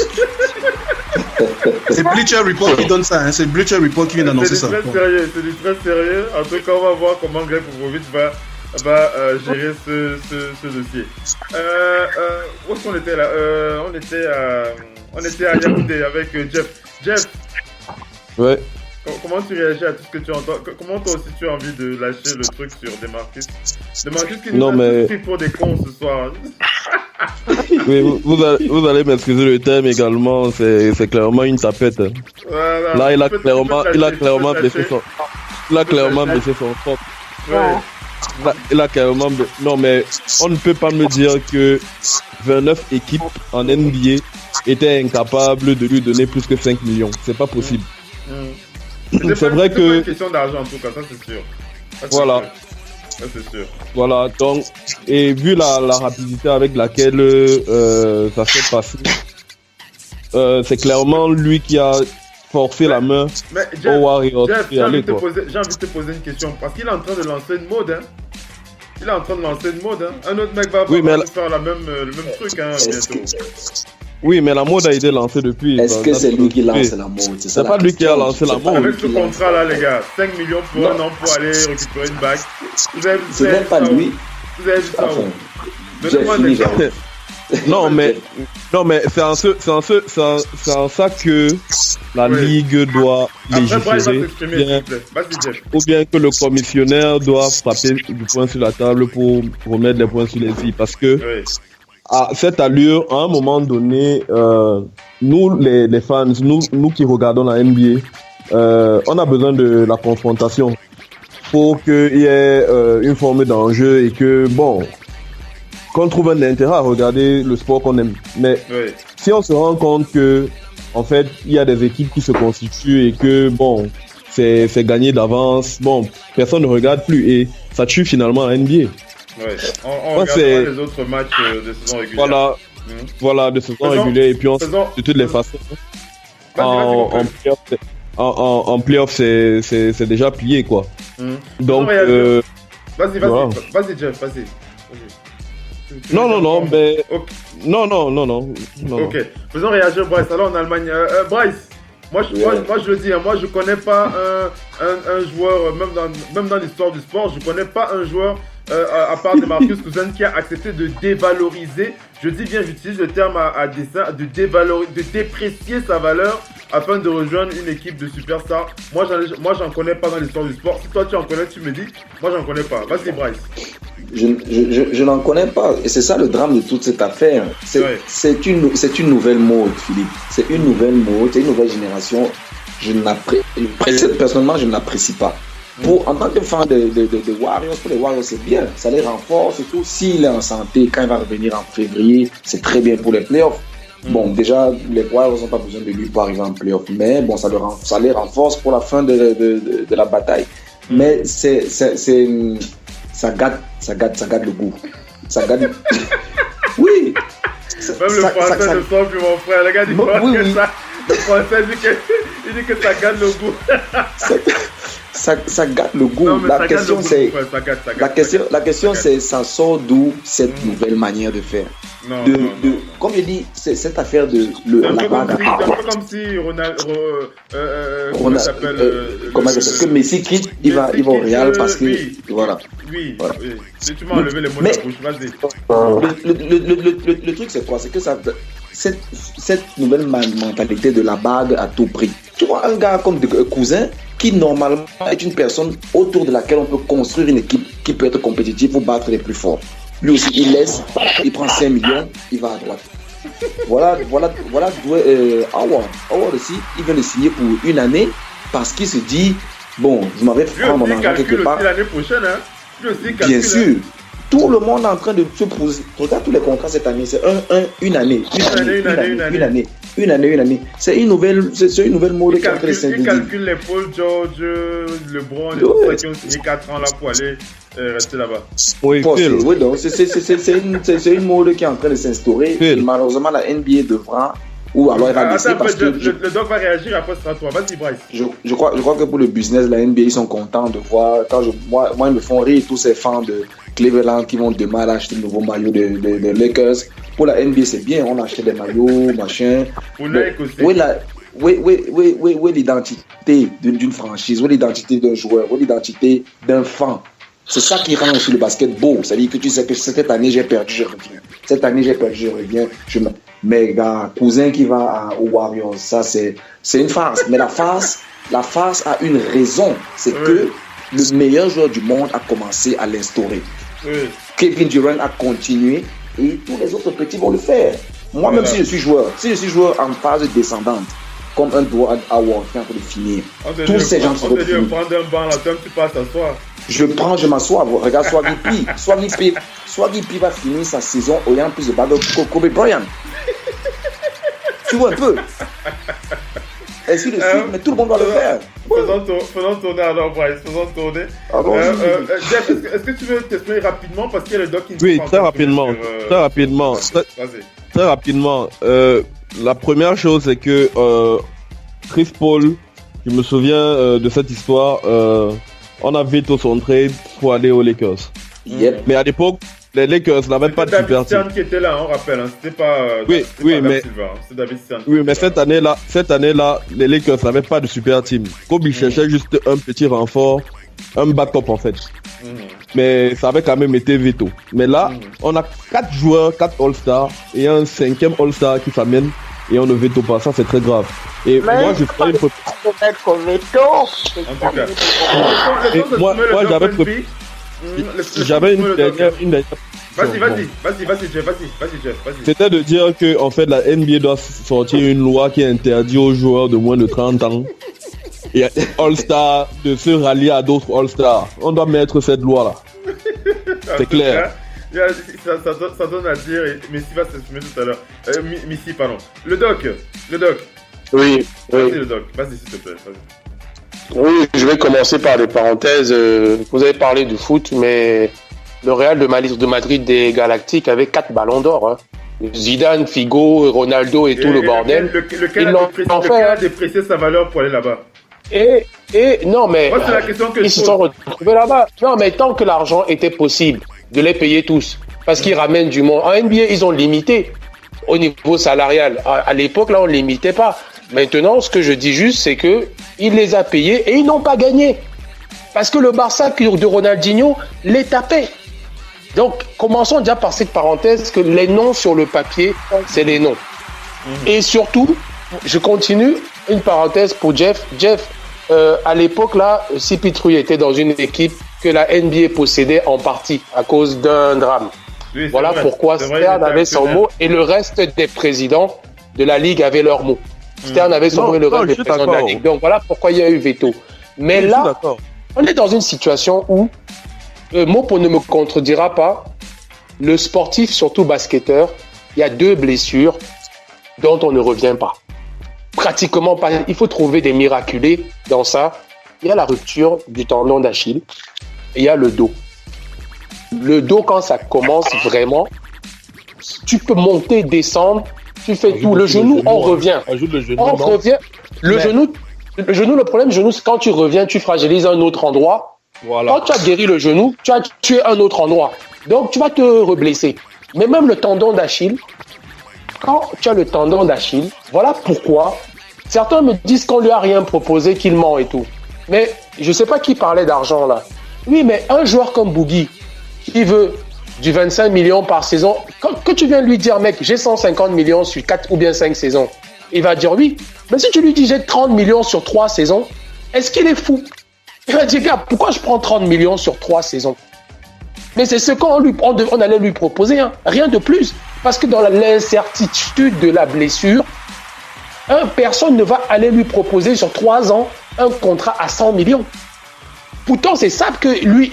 C'est Bleacher Report qui donne ça, hein. C'est Bleacher Report qui vient d'annoncer ça. C'est du très sérieux. En tout cas, on va voir comment Greg Popovich va gérer ce dossier. Où est-ce qu'on était là? On était à Yaoundé avec Jeff. Jeff. Ouais. Comment tu réagis à tout ce que tu entends? Comment toi aussi tu as envie de lâcher le truc sur Demarcus qui nous a pris pour des cons ce soir. Oui, vous allez m'excuser le terme également, c'est clairement une tapette. Voilà, là, il a clairement baissé son front. Il a carrément... Non, mais on ne peut pas me dire que 29 équipes en NBA étaient incapables de lui donner plus que 5 millions. C'est pas possible. C'est vrai que... C'est pas une question d'argent en tout cas, ça c'est sûr. Voilà. Ça c'est sûr. Voilà, donc, et vu la rapidité avec laquelle ça s'est passé, c'est clairement lui qui a forcé la main au Warriors. Jeff, j'ai envie de te poser une question, parce qu'il est en train de lancer une mode, hein. Un autre mec va faire le même truc, hein, bientôt. Oui, mais la mode a été lancée depuis. Est-ce que c'est lui qui lance la mode? C'est pas lui qui a lancé la mode. Avec ce contrat-là, les gars, 5 millions pour un an pour aller récupérer une bague. C'est même pas lui. Vous avez vu ça? J'ai fini, Non, mais c'est en ça que la Ligue doit légiférer, ou bien que le commissionnaire doit frapper du poing sur la table pour remettre des points sur les i. Parce que à cette allure, à un moment donné, nous les fans, nous qui regardons la NBA, on a besoin de la confrontation pour qu'il y ait une forme d'enjeu et que, qu'on trouve un intérêt à regarder le sport qu'on aime. Mais si on se rend compte que, en fait, il y a des équipes qui se constituent et que, c'est gagné d'avance, personne ne regarde plus et ça tue finalement la NBA. On regarde les autres matchs de saison régulière. Voilà, de saison régulière et puis de toutes les façons. En playoff, c'est déjà plié, quoi. Donc, vas-y, Jeff, vas-y. Non, mais... Okay. Non. Ok, faisons réagir Bryce. Alors en Allemagne, Bryce, moi je le dis, moi je connais pas un joueur, même dans l'histoire du sport, je connais pas un joueur, à part de Marcus Cousins, qui a accepté de dévaloriser, je dis bien, j'utilise le terme à dessein, de déprécier sa valeur afin de rejoindre une équipe de superstars. Moi j'en connais pas dans l'histoire du sport. Si toi tu en connais, tu me dis. Moi j'en connais pas. Vas-y Bryce. Je n'en connais pas. Et c'est ça le drame de toute cette affaire. C'est une nouvelle mode, Philippe. C'est une nouvelle mode, c'est une nouvelle génération. Personnellement, je ne l'apprécie pas. En tant que fan de Warriors, pour les Warriors, c'est bien. Ça les renforce et tout. S'il est en santé, quand il va revenir en février, c'est très bien pour les playoffs. Déjà, les Warriors n'ont pas besoin de lui pour arriver en playoff. Mais ça les renforce pour la fin de la bataille. Mais ça gâte le goût. Ça gâte. Oui. Même le français ne sort plus, mon frère. Le gars dit ça. Le français dit que ça gâte le goût. Ça gâte le goût. La question c'est ça sort d'où cette nouvelle manière de faire. Comme je dis, c'est cette affaire de la bague. Un peu comme si Ronald s'appelle parce que Messi quitte, il va au Real parce que voilà. Oui. Tu m'as enlevé les mots de la bouche, vas-y. Le truc c'est quoi? C'est que cette nouvelle mentalité de la bague à tout prix. Tu vois un gars comme Cousin qui normalement est une personne autour de laquelle on peut construire une équipe qui peut être compétitive pour battre les plus forts. Lui aussi, il laisse, il prend 5 millions, il va à droite. Voilà Howard aussi, il vient de signer pour une année parce qu'il se dit, je m'avais fait prendre mon argent quelque part. L'année prochaine, hein. Bien sûr. Tout le monde est en train de se poser. Regarde tous les contrats cette année, c'est une année. C'est une nouvelle mode qui est en train de s'inviter. Il calcule les Paul George, LeBron, les autres qui ont signé 4 ans là pour aller rester là-bas. Oui, donc c'est une mode qui est en train de s'instaurer. Malheureusement, la NBA devra. Ou alors il va laisser parce que... Le doc va réagir, après ce sera toi. Vas-y, Bryce. Je crois que pour le business, la NBA, ils sont contents de voir... Moi, ils me font rire, tous ces fans de Cleveland qui vont demain acheter le nouveau maillot de Lakers. Pour la NBA, c'est bien, on a acheté des maillots, machin. Pour Nike aussi. Où est l'identité d'une franchise? Où est l'identité d'un joueur? Où est l'identité d'un fan? C'est ça qui rend aussi le basket beau. C'est-à-dire que tu sais que cette année, j'ai perdu, je reviens. Cette année, j'ai perdu, je reviens. Mais gars, Cousin qui va aux Warriors, ça c'est une farce. Mais la farce a une raison. C'est que le meilleur joueur du monde a commencé à l'instaurer. Kevin Durant a continué et tous les autres petits vont le faire. Moi-même, si je suis joueur en phase descendante, comme un Dwight Howard qui est en train de finir, tous ces gens sont de finir. Prendre un banc là, toi tu passes t'asseoir. Je m'assois. Regarde Swaggy P va finir sa saison ayant plus de balles que Kobe Bryant. Tu vois un peu. Est-ce qu'il le suit? Mais tout le monde doit le faire. Faisons tourner alors, Bryce. Faisons tourner. Jeff, est-ce que tu veux t'exprimer rapidement parce qu'il y a le doc qui... Oui, très rapidement. Très rapidement. La première chose, c'est que Chris Paul, je me souviens de cette histoire, on a veto son trade pour aller aux Lakers. Yep. Mais à l'époque, les Lakers n'avaient pas de David super team. Stern qui était là, on rappelle. Hein. C'était pas. Oui, c'était oui, pas mais- Silva, hein. C'est David Stern. Oui, mais cette année-là, les Lakers n'avaient pas de super team. Kobe cherchait juste un petit renfort, un backup en fait. Mais ça avait quand même été veto. Mais là, on a 4 joueurs, 4 All-Stars et un 5e All-Star qui s'amène et on ne veto pas. Ça, c'est très grave. Et Mais moi, je ferais une faut mettre au veto. En tout cas. Et moi, j'avais une dernière. Vas-y, Jeff, vas-y. C'était de dire que en fait la NBA doit sortir une loi qui interdit aux joueurs de moins de 30 ans et All-Star de se rallier à d'autres All-Stars. On doit mettre cette loi là. C'est clair. Ça donne à dire, et Messi va s'exprimer tout à l'heure. Missy, pardon. Le doc. Oui, Vas-y, oui. le doc. Vas-y, s'il te plaît. Vas-y. Oui, je vais commencer par des parenthèses. Vous avez parlé du foot, mais le Real de Madrid des Galactiques avait 4 ballons d'or. Hein. Zidane, Figo, Ronaldo et tout le bordel. Lequel Ils l'ont fait, a déprécié sa valeur pour aller là-bas? Et non, mais Moi, c'est la question que ils je se pose. sont retrouvés là-bas. Non, mais tant que l'argent était possible de les payer tous, parce qu'ils ramènent du monde. En NBA, ils ont limité au niveau salarial. À l'époque, là, on ne limitait pas. Maintenant, ce que je dis juste, c'est que il les a payés et ils n'ont pas gagné. Parce que le Barça de Ronaldinho les tapait. Donc, commençons déjà par cette parenthèse que les noms sur le papier, c'est les noms. Et surtout, je continue, une parenthèse pour Jeff. Jeff, à l'époque, là, CP3 était dans une équipe que la NBA possédait en partie à cause d'un drame. Oui, Voilà vrai. pourquoi C'est vrai, Stern il était avait son actionnaire. mot et le reste des présidents de la Ligue avaient leur mot. Stern avait son Non, mot et le non, reste je des suis présidents de la d'accord. Ligue. Donc voilà pourquoi il y a eu veto. Mais Je suis là, d'accord. on est dans une situation où, Mopo ne me contredira pas, le sportif, surtout basketteur, il y a 2 blessures dont on ne revient pas. Pratiquement pas. Il faut trouver des miraculés dans ça. Il y a la rupture du tendon d'Achille et il y a le dos. Le dos, quand ça commence vraiment, tu peux monter, descendre, tu fais tout. Le genou, on revient. Ajoute le genou. On non. revient. Le genou, le problème du genou, c'est quand tu reviens, tu fragilises un autre endroit. Voilà. Quand tu as guéri le genou, tu as tué un autre endroit. Donc, tu vas te reblesser. Mais même le tendon d'Achille, quand tu as le tendon d'Achille, voilà pourquoi certains me disent qu'on lui a rien proposé, qu'il ment et tout. Mais je sais pas qui parlait d'argent là. Oui, mais un joueur comme Boogie, qui veut du 25 millions par saison, que tu viens lui dire, mec, j'ai 150 millions sur 4 ou bien 5 saisons, il va dire oui. Mais si tu lui dis, j'ai 30 millions sur 3 saisons, est-ce qu'il est fou? Il va dire, gars, pourquoi je prends 30 millions sur 3 saisons? Mais c'est ce qu'on allait lui proposer, hein. Rien de plus. Parce que dans l'incertitude de la blessure, personne ne va aller lui proposer sur 3 ans un contrat à 100 millions. Pourtant, c'est ça que lui,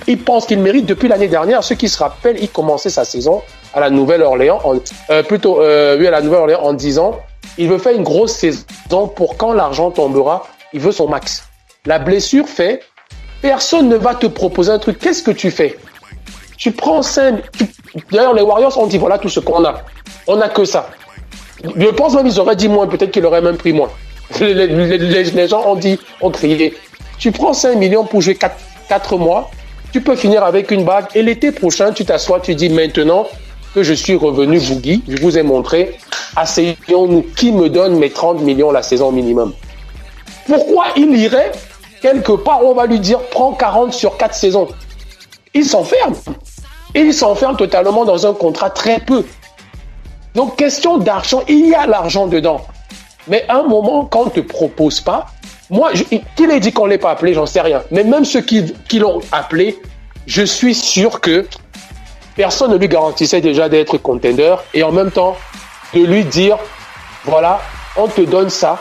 il pense qu'il mérite depuis l'année dernière. Ceux qui se rappellent, il commençait sa saison à la Nouvelle-Orléans, à la Nouvelle-Orléans en disant, il veut faire une grosse saison pour quand l'argent tombera, il veut son max. La blessure fait, personne ne va te proposer un truc. Qu'est-ce que tu fais? Tu prends 5. D'ailleurs, les Warriors ont dit, voilà tout ce qu'on a. On n'a que ça. Je pense même qu'ils auraient dit moins, peut-être qu'ils auraient même pris moins. Les gens ont crié. Tu prends 5 millions pour jouer 4 mois, tu peux finir avec une bague et l'été prochain, tu t'assois, tu dis maintenant que je suis revenu Boogie, je vous ai montré, asseyons-nous, qui me donne mes 30 millions la saison minimum? Pourquoi il irait quelque part, on va lui dire prends 40 sur 4 saisons? Il s'enferme. Et il s'enferme totalement dans un contrat très peu. Donc, question d'argent, il y a l'argent dedans. Mais à un moment, quand on ne te propose pas, moi, qu'il ait dit qu'on ne l'ait pas appelé, j'en sais rien. Mais même ceux qui l'ont appelé, je suis sûr que personne ne lui garantissait déjà d'être contender et en même temps, de lui dire, voilà, on te donne ça,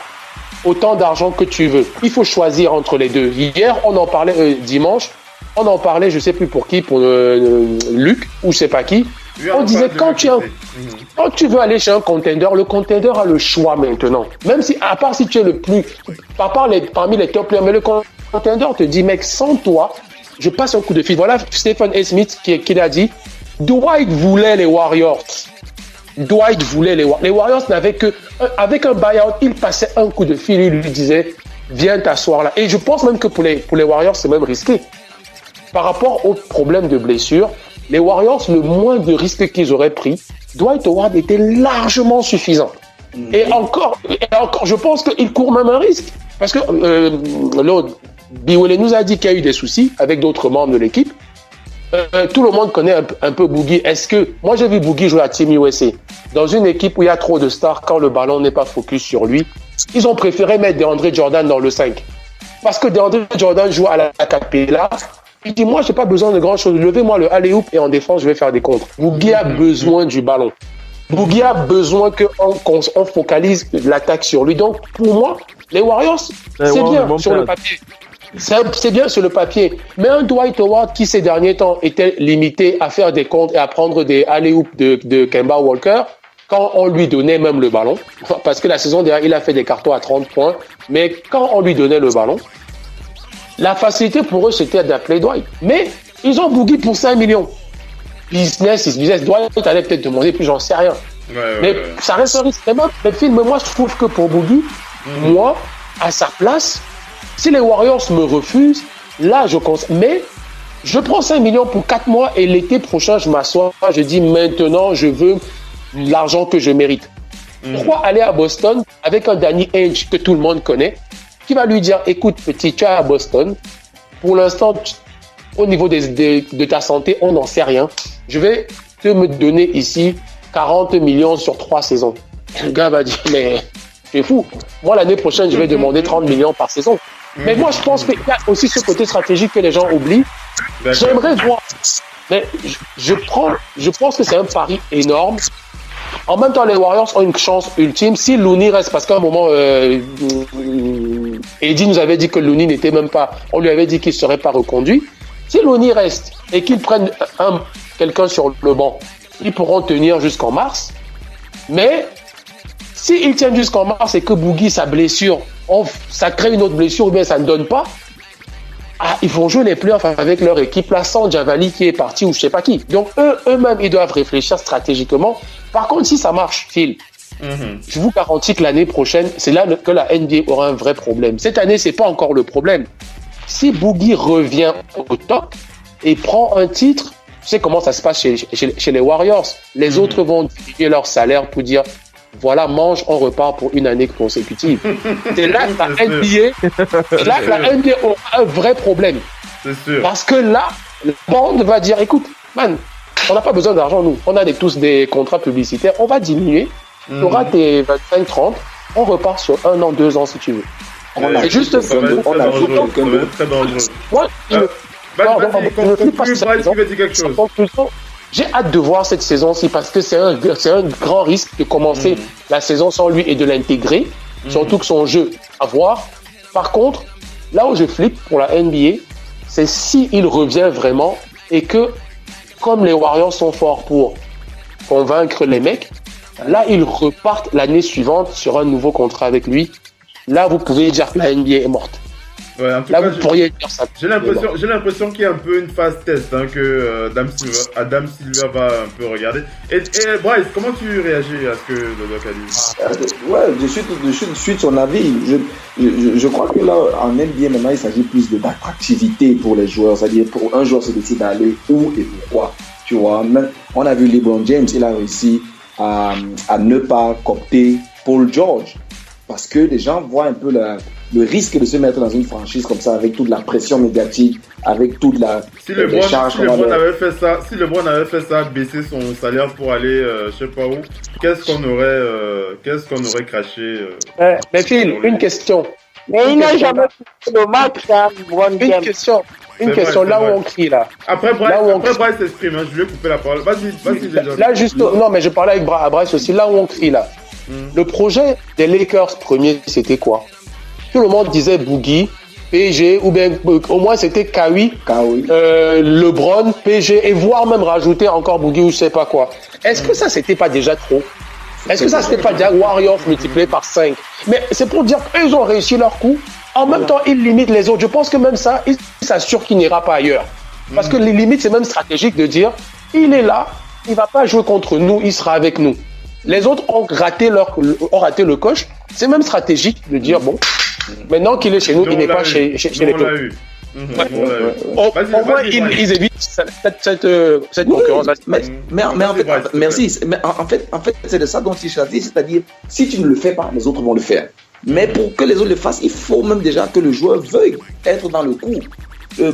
autant d'argent que tu veux. Il faut choisir entre les deux. Hier, on en parlait dimanche, on en parlait, je ne sais plus pour qui, pour Luc ou je ne sais pas qui. On disait quand tu veux aller chez un contender, le contender a le choix maintenant. Même si, à part si tu es le plus, parmi les top players, mais le contender te dit, mec, sans toi, je passe un coup de fil. Voilà Stephen A. Smith qui l'a dit. Dwight voulait les Warriors. Dwight voulait les Warriors. Les Warriors n'avaient que, avec un buyout, il passait un coup de fil, il lui disait, viens t'asseoir là. Et je pense même que pour les Warriors, c'est même risqué. Par rapport au problème de blessure, les Warriors, le moins de risques qu'ils auraient pris, Dwight Howard était largement suffisant. Et encore, je pense qu'il court même un risque. Parce que l'autre, Biwele nous a dit qu'il y a eu des soucis avec d'autres membres de l'équipe. Tout le monde connaît un peu Boogie. Moi j'ai vu Boogie jouer à Team USA. Dans une équipe où il y a trop de stars, quand le ballon n'est pas focus sur lui, ils ont préféré mettre DeAndre Jordan dans le 5. Parce que DeAndre Jordan joue à la capella. Il dit, moi, j'ai pas besoin de grand chose. Levez-moi le alley-oop et en défense, je vais faire des contres. Boogie a besoin du ballon. Boogie a besoin qu'on focalise l'attaque sur lui. Donc, pour moi, les Warriors, c'est bien sur le papier. C'est bien sur le papier. Mais un Dwight Howard qui, ces derniers temps, était limité à faire des contres et à prendre des alley-oop de Kemba Walker, quand on lui donnait même le ballon, parce que la saison dernière, il a fait des cartons à 30 points, mais quand on lui donnait le ballon, la facilité pour eux, c'était d'appeler Dwight. Mais ils ont Boogie pour 5 millions. Business is business. Dwight allait peut-être demander plus, j'en sais rien. Mais ça reste un risque. Mais moi, je trouve que pour Boogie, moi, à sa place, si les Warriors me refusent, là, je conseille. Mais je prends 5 millions pour 4 mois et l'été prochain, je m'assois, je dis maintenant, je veux l'argent que je mérite. Pourquoi aller à Boston avec un Danny Ainge que tout le monde connaît, qui va lui dire, écoute petit, tu es à Boston, pour l'instant, au niveau de ta santé, on n'en sait rien. Je vais te me donner ici 40 millions sur 3 saisons. Le gars va dire, mais c'est fou. Moi, l'année prochaine, je vais demander 30 millions par saison. Mais moi, je pense qu'il y a aussi ce côté stratégique que les gens oublient. J'aimerais voir. Mais je pense que c'est un pari énorme. En même temps, les Warriors ont une chance ultime. Si Looney reste, parce qu'à un moment, Eddie nous avait dit que Looney n'était même pas... On lui avait dit qu'il ne serait pas reconduit. Si Looney reste et qu'ils prennent quelqu'un sur le banc, ils pourront tenir jusqu'en mars. Mais s'ils tiennent jusqu'en mars et que Boogie, sa blessure, ça crée une autre blessure ou bien ça ne donne pas, ils vont jouer les playoffs avec leur équipe là sans Javali qui est parti ou je sais pas qui. Donc eux-mêmes, ils doivent réfléchir stratégiquement. Par contre, si ça marche, Phil, je vous garantis que l'année prochaine, c'est là que la NBA aura un vrai problème. Cette année, c'est pas encore le problème. Si Boogie revient au top et prend un titre, tu sais comment ça se passe chez les Warriors. Les autres vont diminuer leur salaire pour dire voilà, mange, on repart pour une année consécutive. C'est là que la NBA aura un vrai problème. C'est sûr. Parce que là, la bande va dire écoute, man, on n'a pas besoin d'argent, nous. On a tous des contrats publicitaires. On va diminuer. Tu auras tes 25-30. On repart sur 1 an, 2 ans si tu veux. C'est juste ça. On a très dangereux. Moi, j'ai hâte de voir cette saison-ci parce que c'est un grand risque de commencer la saison sans lui et de l'intégrer. Surtout que son jeu à voir. Par contre, là où je flippe pour la NBA, c'est s'il revient vraiment et que, comme les Warriors sont forts pour convaincre les mecs, là, ils repartent l'année suivante sur un nouveau contrat avec lui. Là, vous pouvez dire que la NBA est morte. Ouais, en tout là, cas, vous pourriez dire ça. J'ai l'impression qu'il y a un peu une phase test que Adam Silver va un peu regarder. Et Bryce, comment tu réagis à ce que Dodoc a dit? Ouais, je suis de son avis. Je crois que là, en NBA, maintenant, il s'agit plus d'attractivité pour les joueurs. C'est-à-dire, pour un joueur, c'est décider d'aller où et pourquoi. Tu vois, même, on a vu LeBron James, il a réussi à ne pas coopter Paul George. Parce que les gens voient un peu le risque de se mettre dans une franchise comme ça, avec toute la pression médiatique, avec toute la charge. Si LeBron avait fait ça, baisser son salaire pour aller je sais pas où, qu'est-ce qu'on aurait craché Mais Phil, une question. Mais il n'a jamais fait le match, hein, LeBron James. Une question, là où on crie là. Après Bryce s'exprime, hein, je lui ai coupé la parole. Vas-y déjà. Là juste, non mais je parlais avec Bryce aussi, là où on crie là. Le projet des Lakers premier, c'était quoi? Tout le monde disait Boogie, PG, ou bien au moins c'était Kawhi, LeBron, PG, et voire même rajouter encore Boogie ou je sais pas quoi. Est-ce que ça c'était pas déjà trop? Est-ce que ça c'était pas déjà Warriors multiplié par 5? Mais c'est pour dire qu'ils ont réussi leur coup. En même temps, ils limitent les autres. Je pense que même ça, ils s'assurent qu'il n'ira pas ailleurs. Parce que les limites, c'est même stratégique de dire, il est là, il va pas jouer contre nous, il sera avec nous. Les autres ont raté le coche. C'est même stratégique de dire, bon, maintenant qu'il est chez nous, il n'est pas chez les autres. Au moins, ils évitent cette concurrence. Mais en fait, merci. Mais en fait, c'est de ça dont il s'agit, c'est-à-dire, si tu ne le fais pas, les autres vont le faire. Mais pour que les autres le fassent, il faut même déjà que le joueur veuille être dans le coup.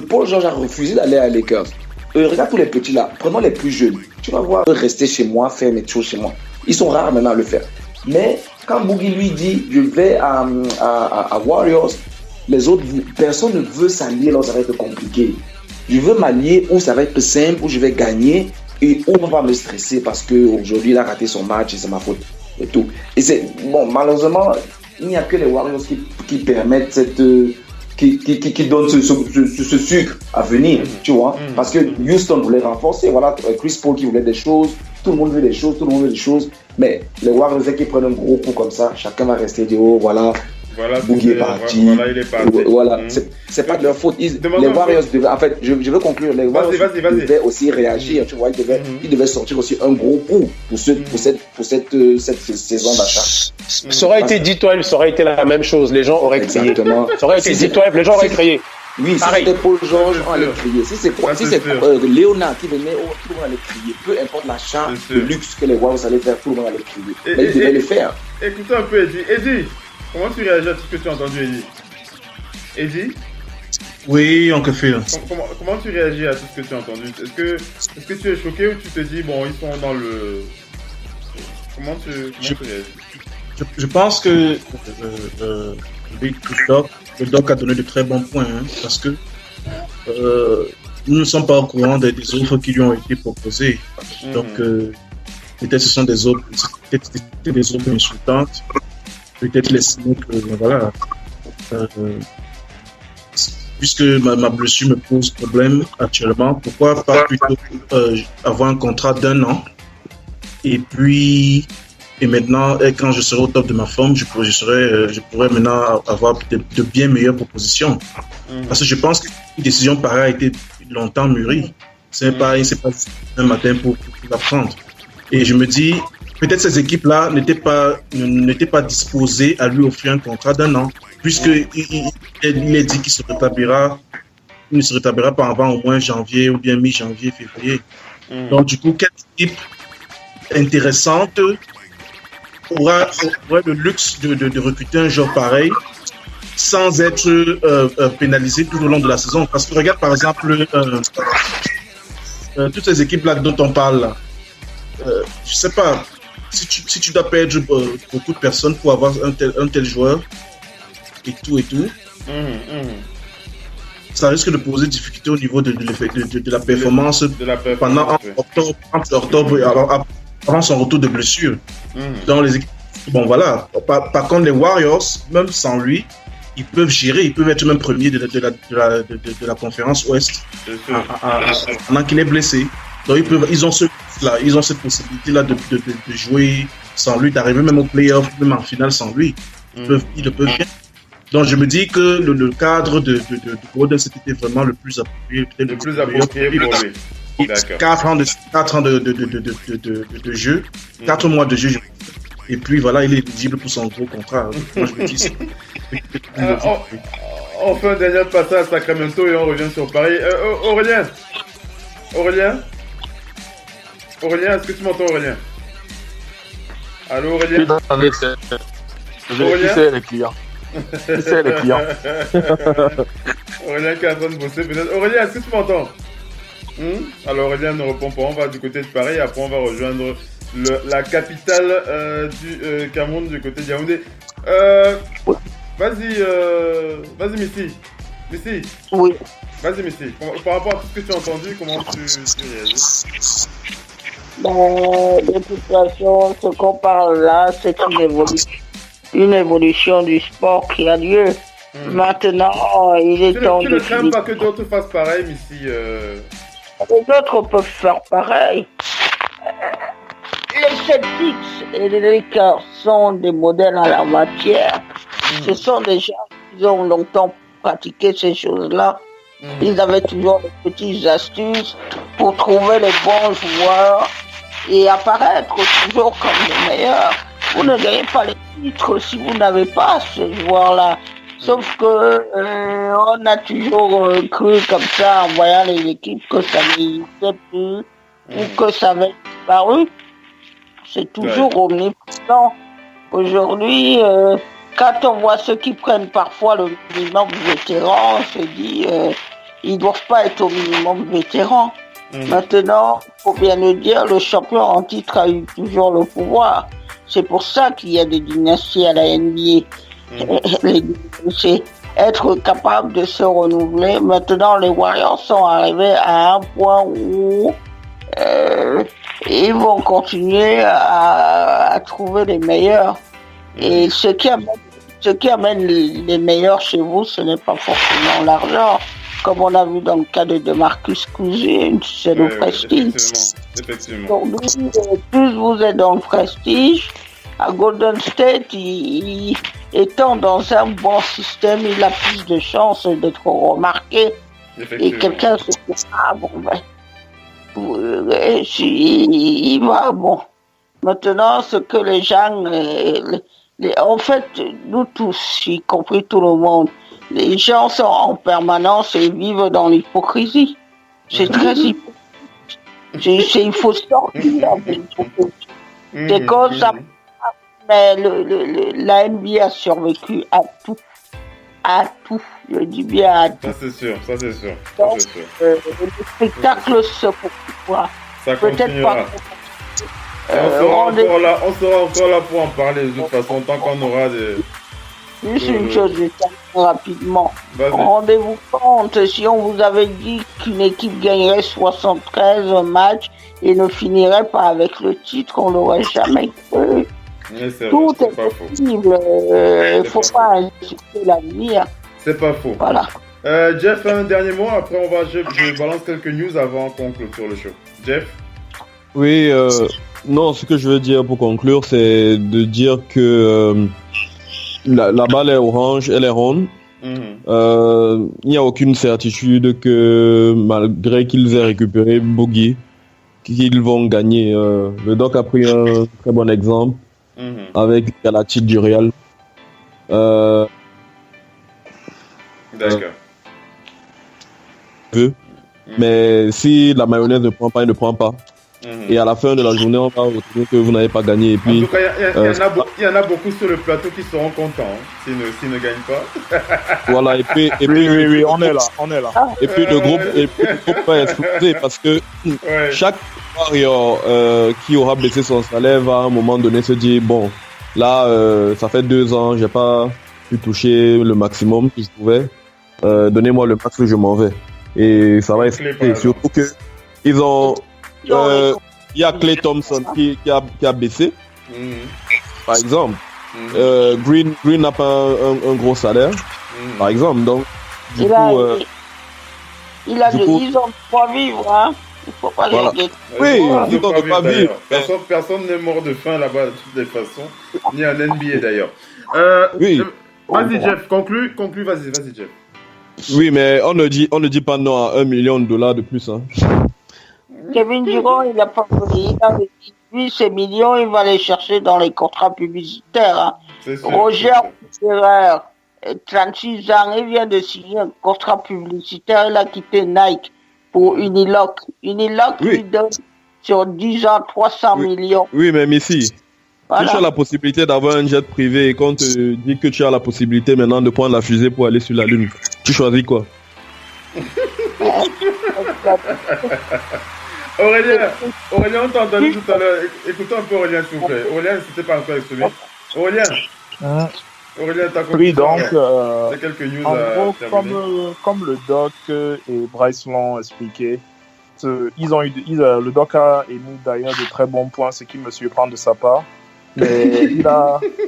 Paul George a refusé d'aller à Lakers. Regarde tous les petits là, prenons les plus jeunes. Tu vas voir rester chez moi, faire mes choses chez moi. Ils sont rares maintenant à le faire. Mais quand Boogie lui dit, je vais à Warriors, les autres, personne ne veut s'allier là où ça va être compliqué. Je veux m'allier où ça va être simple, où je vais gagner et où on va me stresser parce qu'aujourd'hui il a raté son match et c'est ma faute. Et tout. Et c'est bon, malheureusement, il n'y a que les Warriors qui permettent cette. Qui donnent ce sucre à venir, tu vois. Parce que Houston voulait renforcer, voilà, Chris Paul qui voulait des choses, tout le monde veut des choses, mais les Warriors qui prennent un gros coup comme ça, chacun va rester dire, oh voilà, Boogie est parti. Voilà, il est parti. Voilà, c'est pas de leur faute. Les Warriors devaient, en fait, je veux conclure, les Warriors devaient aussi réagir, tu vois, ils devaient sortir aussi un gros coup pour cette saison d'achat. Ça aurait été D12, ça aurait été la même chose, les gens auraient crié. Exactement. Ça aurait été D12, les gens auraient crié. Oui, si c'était Paul George, on allait crier. Si c'est Léonard qui venait, tout le monde allait crier. Peu importe l'achat, le luxe que les Warriors allaient faire, tout le monde allait crier. Mais ils devaient le faire. Écoutez un peu Eddie. Eddie, comment tu réagis à tout ce que tu as entendu, Eddie? Eddie? Oui, Oncle Phil. Comment tu réagis à tout ce que tu as entendu? Est-ce que tu es choqué ou tu te dis, bon, ils sont dans le... Comment tu réagis? Je pense que le doc a donné de très bons points, hein, parce que nous ne sommes pas au courant des offres qui lui ont été proposées. Donc, peut-être ce sont des offres insultantes, peut-être les signes que, voilà. Puisque ma blessure me pose problème actuellement, pourquoi pas plutôt avoir un contrat d'1 an et maintenant, quand je serai au top de ma forme, je pourrais maintenant avoir de bien meilleures propositions. Parce que je pense qu'une décision pareille a été longtemps mûrie. C'est pas un matin pour la prendre. Et je me dis, peut-être ces équipes-là n'étaient pas disposées à lui offrir un contrat d'1 an, puisqu'il est dit qu'il ne se rétablira pas avant au moins janvier ou bien mi-janvier, février. Donc du coup, quelle équipe intéressante aura le luxe de recruter un joueur pareil sans être pénalisé tout au long de la saison? Parce que regarde par exemple toutes ces équipes là dont on parle là, je sais pas si tu dois perdre beaucoup de personnes pour avoir un tel joueur et tout ça risque de poser difficulté au niveau de la performance pendant octobre avant son retour de blessure. Dans les équipes, bon voilà. Par contre, les Warriors, même sans lui, ils peuvent gérer, ils peuvent être même premiers de la conférence Ouest pendant qu'il est blessé. Donc ils ont cette possibilité là de jouer sans lui, d'arriver même au playoff, même en finale sans lui. Ils le peuvent bien. Donc je me dis que le cadre de Golden State était vraiment le plus approprié, peut-être le plus approprié pour lui. 4 ans de jeu, 4 mois de jeu, et puis voilà, il est éligible pour son gros contrat. Moi, je me dis, on fait un dernier passage à Sacramento et on revient sur Paris. Aurélien, est-ce que tu m'entends, Aurélien? Allô, Aurélien? C'est les clients. C'est les clients. Aurélien qui est en train de bosser peut-être. Aurélien, est-ce que tu m'entends? Alors Aurélien ne répond pas, on va du côté de Paris, après on va rejoindre la capitale du Cameroun, du côté de Yaoundé. Vas-y Missy. Oui. Vas-y Missy, par rapport à tout ce que tu as entendu, comment tu réagis? De toute façon, ce qu'on parle là, c'est une évolution du sport qui a lieu. Maintenant, il est temps de... Tu ne crains pas que d'autres fassent pareil, Missy? Les autres peuvent faire pareil. Les Celtics et les Lakers sont des modèles en la matière. Ce sont des gens qui ont longtemps pratiqué ces choses-là. Ils avaient toujours des petites astuces pour trouver les bons joueurs et apparaître toujours comme les meilleurs. Vous ne gagnez pas les titres si vous n'avez pas ces joueurs-là. Sauf que on a toujours cru comme ça en voyant les équipes que ça n'existait plus ou que ça avait disparu. C'est toujours omniprésent. Aujourd'hui, quand on voit ceux qui prennent parfois le minimum vétéran, on se dit ils doivent pas être au minimum vétéran. Maintenant, il faut bien le dire, le champion en titre a eu toujours le pouvoir. C'est pour ça qu'il y a des dynasties à la NBA. C'est être capable de se renouveler. Maintenant, les Warriors sont arrivés à un point où ils vont continuer à trouver les meilleurs. Et ce qui amène les meilleurs chez vous, ce n'est pas forcément l'argent. Comme on a vu dans le cas de DeMarcus Cousins, c'est le prestige. Effectivement. Aujourd'hui, plus vous êtes dans le prestige, à Golden State, étant dans un bon système, il a plus de chances d'être remarqué. Et quelqu'un se dit, ah bon, ben, il va, bon. Maintenant, ce que les gens, en fait, nous tous, y compris tout le monde, les gens sont en permanence et vivent dans l'hypocrisie. C'est très hypocrite. Il faut sortir de l'hypocrisie. C'est comme ça. Mais la NBA a survécu à tout. À tout. Je dis bien à tout. Ça c'est sûr. Donc, le spectacle se poursuivra. Ça continuera. Peut-être pas. On sera encore là pour en parler de toute façon, tant qu'on aura des... Juste une chose, rapidement. Rendez-vous compte, si on vous avait dit qu'une équipe gagnerait 73 matchs et ne finirait pas avec le titre, on l'aurait jamais cru. Tout est possible. Il ne faut pas insulter l'avenir. C'est pas faux. Voilà. Jeff, un dernier mot, après je balance quelques news avant qu'on clôture le show. Jeff? Oui, non, ce que je veux dire pour conclure, c'est de dire que la balle est orange, elle est ronde. Il n'y a aucune certitude que malgré qu'ils aient récupéré Boogie, qu'ils vont gagner. Le Doc a pris un très bon exemple avec les Galactiques du Real. D'accord. Mais si la mayonnaise ne prend pas, elle ne prend pas. Et à la fin de la journée, on va retrouver que vous n'avez pas gagné. Et puis, en tout cas, il y en a beaucoup sur le plateau qui seront contents s'ils ne gagnent pas. Voilà, et puis oui, on est là. Et puis le groupe va exploser parce que chaque warrior qui aura baissé son salaire va à un moment donné se dire bon, là, ça fait 2 ans, j'ai pas pu toucher le maximum que je pouvais. Donnez-moi le max que je m'en vais. Et ça va exploser. Surtout que ils ont il y a Klay Thompson qui a baissé, par exemple. Green n'a pas un gros salaire, par exemple. Donc, il a 10 ans de pas vivre, hein. Il faut pas les guetter. Oui, 10 ans de pas vivre. Personne n'est mort de faim là-bas de toutes les façons, ni en NBA d'ailleurs. Oui. Vas-y Jeff, conclue, vas-y Jeff. Oui, mais on ne dit pas non à $1 million de plus, hein. Kevin Durant, il n'a pas payé. Lui, ces millions, il va les chercher dans les contrats publicitaires. Hein. Roger Federer, 36 ans, il vient de signer un contrat publicitaire. Il a quitté Nike pour Uniloc. Uniloc lui donne sur 10 ans 300 millions. Oui, mais Missy, voilà. Si tu as la possibilité d'avoir un jet privé et qu'on te dit que tu as la possibilité maintenant de prendre la fusée pour aller sur la Lune, tu choisis quoi? Aurélien, on t'a entendu tout à l'heure. Écoutez un peu Aurélien, s'il vous plaît. Aurélien, c'était pas encore exprimé. Aurélien, t'as compris. Oui, donc, quelques news en gros, comme le Doc et Bryce l'ont expliqué, le Doc a émis d'ailleurs de très bons points, ce qui me surprend de sa part. Mais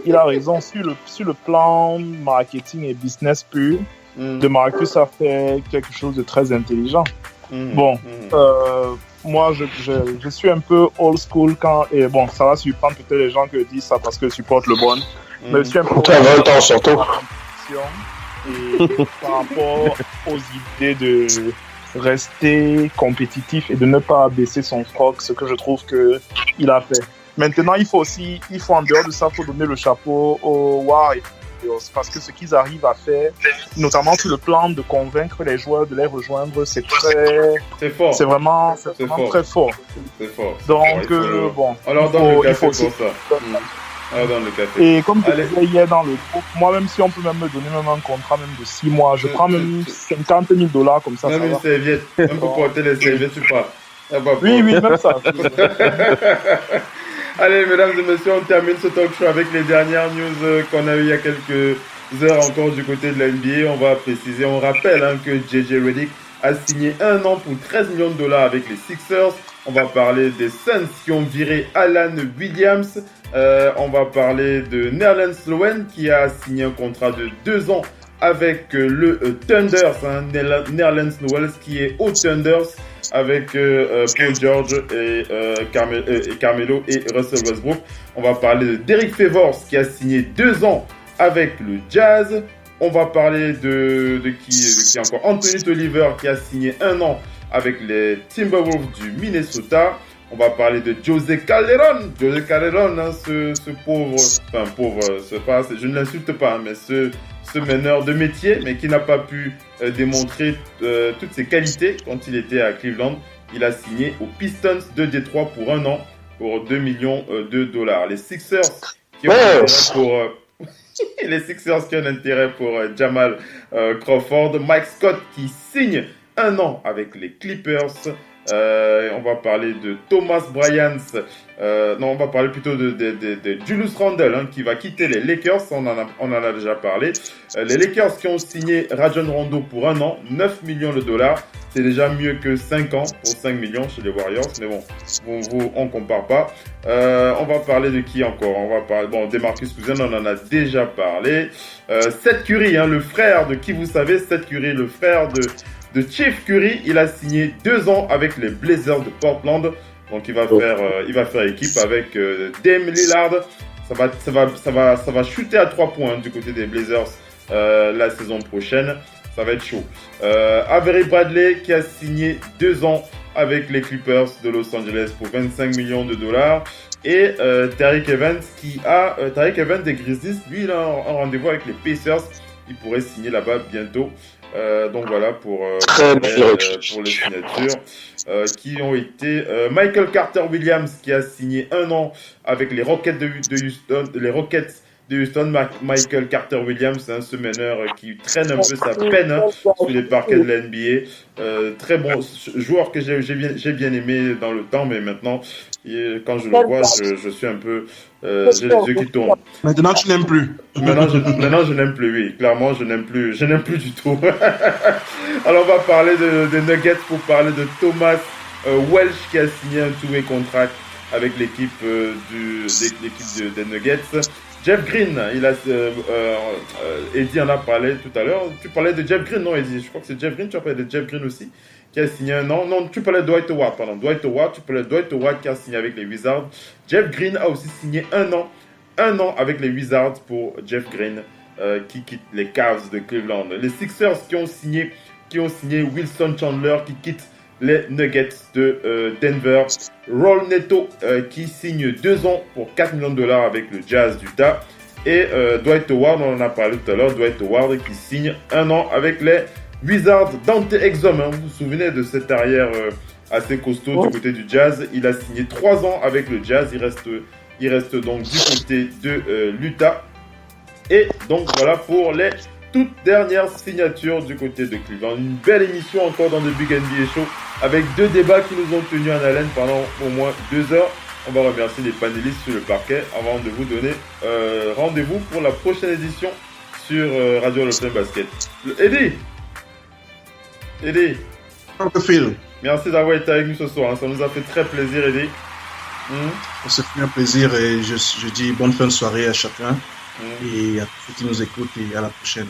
il a raison sur le plan marketing et business pur. DeMarcus a fait quelque chose de très intelligent. Moi, je suis un peu old school et bon, ça va surprendre peut-être les gens qui disent ça parce que je supporte le bon. Mais je suis un peu très 20 ans surtout. Et par rapport aux idées de rester compétitif et de ne pas baisser son stock, ce que je trouve que il a fait. Maintenant, il faut en dehors de ça, il faut donner le chapeau aux Warriors Warriors parce que ce qu'ils arrivent à faire, notamment sur le plan de convaincre les joueurs de les rejoindre, c'est fort. C'est vraiment très fort. C'est fort. Donc, bon. Alors, dans le café pour ça. Dans le café. Et comme je disais hier dans le groupe, moi, même si on peut même me donner même un contrat même de 6 mois, je prends même $50 000 comme ça. Même une serviette. Même pour porter les serviettes, tu parles. Oui, même ça. Allez, mesdames et messieurs, on termine ce talk show avec les dernières news qu'on a eues il y a quelques heures encore du côté de la NBA. On va préciser, on rappelle que JJ Redick a signé 1 an pour $13 millions avec les Sixers. On va parler des Suns qui ont viré Alan Williams. On va parler de Nerlens Noel qui a signé un contrat de 2 ans avec le Thunders. Nerlens Noel qui est au Thunders avec Paul George et Carmelo et Russell Westbrook. On va parler de Derek Favors qui a signé 2 ans avec le Jazz. On va parler de qui encore, Anthony Tolliver qui a signé 1 an avec les Timberwolves du Minnesota. On va parler de José Calderon. José Calderon, ce pauvre, je ne l'insulte pas, mais ce meneur de métier, mais qui n'a pas pu démontrer toutes ses qualités quand il était à Cleveland. Il a signé aux Pistons de Détroit pour 1 an, pour $2 millions. Les Sixers qui ont un intérêt pour Jamal Crawford. Mike Scott qui signe 1 an avec les Clippers. On va parler de Thomas Bryant. On va parler plutôt de Julius Randle qui va quitter les Lakers. On en a déjà parlé. Les Lakers qui ont signé Rajon Rondo pour 1 an, $9 millions. C'est déjà mieux que 5 ans pour 5 millions chez les Warriors. Mais bon, on compare pas. On va parler de qui encore? On va parler DeMarcus Cousins, on en a déjà parlé. Seth Curry, le frère de qui vous savez, Seth Curry, le frère de Chief Curry, il a signé 2 ans avec les Blazers de Portland. Donc il va faire équipe avec Dame Lillard. Ça va shooter à 3 points du côté des Blazers la saison prochaine. Ça va être chaud. Avery Bradley qui a signé 2 ans avec les Clippers de Los Angeles pour $25 millions. Et Tariq Evans des Grizzlies, lui il a un rendez-vous avec les Pacers. Il pourrait signer là-bas bientôt. Donc voilà pour les signatures qui ont été Michael Carter Williams qui a signé 1 an avec les Rockets de Houston. Michael Carter Williams, ce meneur qui traîne un peu sa peine sur les parquets de la NBA. Très bon joueur que j'ai bien aimé dans le temps, mais maintenant quand je le vois, je suis un peu j'ai les yeux qui tournent. Maintenant tu n'aimes plus. Maintenant je n'aime plus, oui. Clairement je n'aime plus du tout. Alors on va parler des Nuggets pour parler de Thomas Welsh qui a signé un two-way contract avec l'équipe des Nuggets. Jeff Green, Eddie en a parlé tout à l'heure. Tu parlais de Jeff Green, non Eddie? Je crois que c'est Jeff Green, tu as parlé de Jeff Green aussi, qui a signé 1 an. Non, tu parlais de Dwight Howard, pardon. Tu parlais de Dwight Howard qui a signé avec les Wizards. Jeff Green a aussi signé 1 an. 1 an avec les Wizards pour Jeff Green, qui quitte les Cavs de Cleveland. Les Sixers qui ont signé Wilson Chandler, qui quitte les Nuggets de Denver. Roll Neto qui signe 2 ans pour $4 millions avec le Jazz d'Utah. Et Dwight Howard, on en a parlé tout à l'heure, Dwight Howard qui signe 1 an avec les Wizards. Dante Exum, vous vous souvenez de cet arrière assez costaud du côté du Jazz. Il a signé 3 ans avec le Jazz. Il reste donc du côté de l'Utah. Et donc voilà pour les toute dernière signature du côté de Cleveland. Une belle émission encore dans le Big NBA Show avec 2 débats qui nous ont tenus en haleine pendant au moins 2 heures. On va remercier les panélistes sur le parquet avant de vous donner rendez-vous pour la prochaine édition sur Radio Lopin Basket. Eddie, merci d'avoir été avec nous ce soir. Ça nous a fait très plaisir, Eddie. Ça fait un plaisir et je dis bonne fin de soirée à chacun. Et à tous ceux qui nous écoutent et à la prochaine.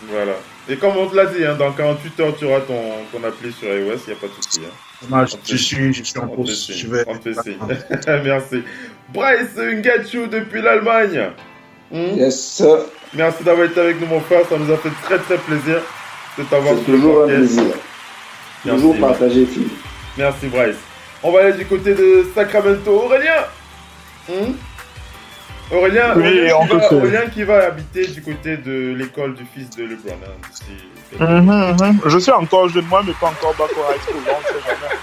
Voilà. Et comme on te l'a dit, dans 48 heures, tu auras ton appli sur iOS, il n'y a pas de souci. Je suis en pause. On te fait signe. Merci. Bryce Ngachu depuis l'Allemagne. Yes. Merci d'avoir été avec nous, mon frère. Ça nous a fait très très plaisir de t'avoir sur le podcast. Toujours un plaisir. Toujours partagé, Phil. Merci, Bryce. On va aller du côté de Sacramento. Aurélien. Aurélien, Oui, Aurélien qui va habiter du côté de l'école du fils de LeBron. Hein, d'ici... Je suis encore jeune, moi, mais pas encore bac au high school. On sait jamais.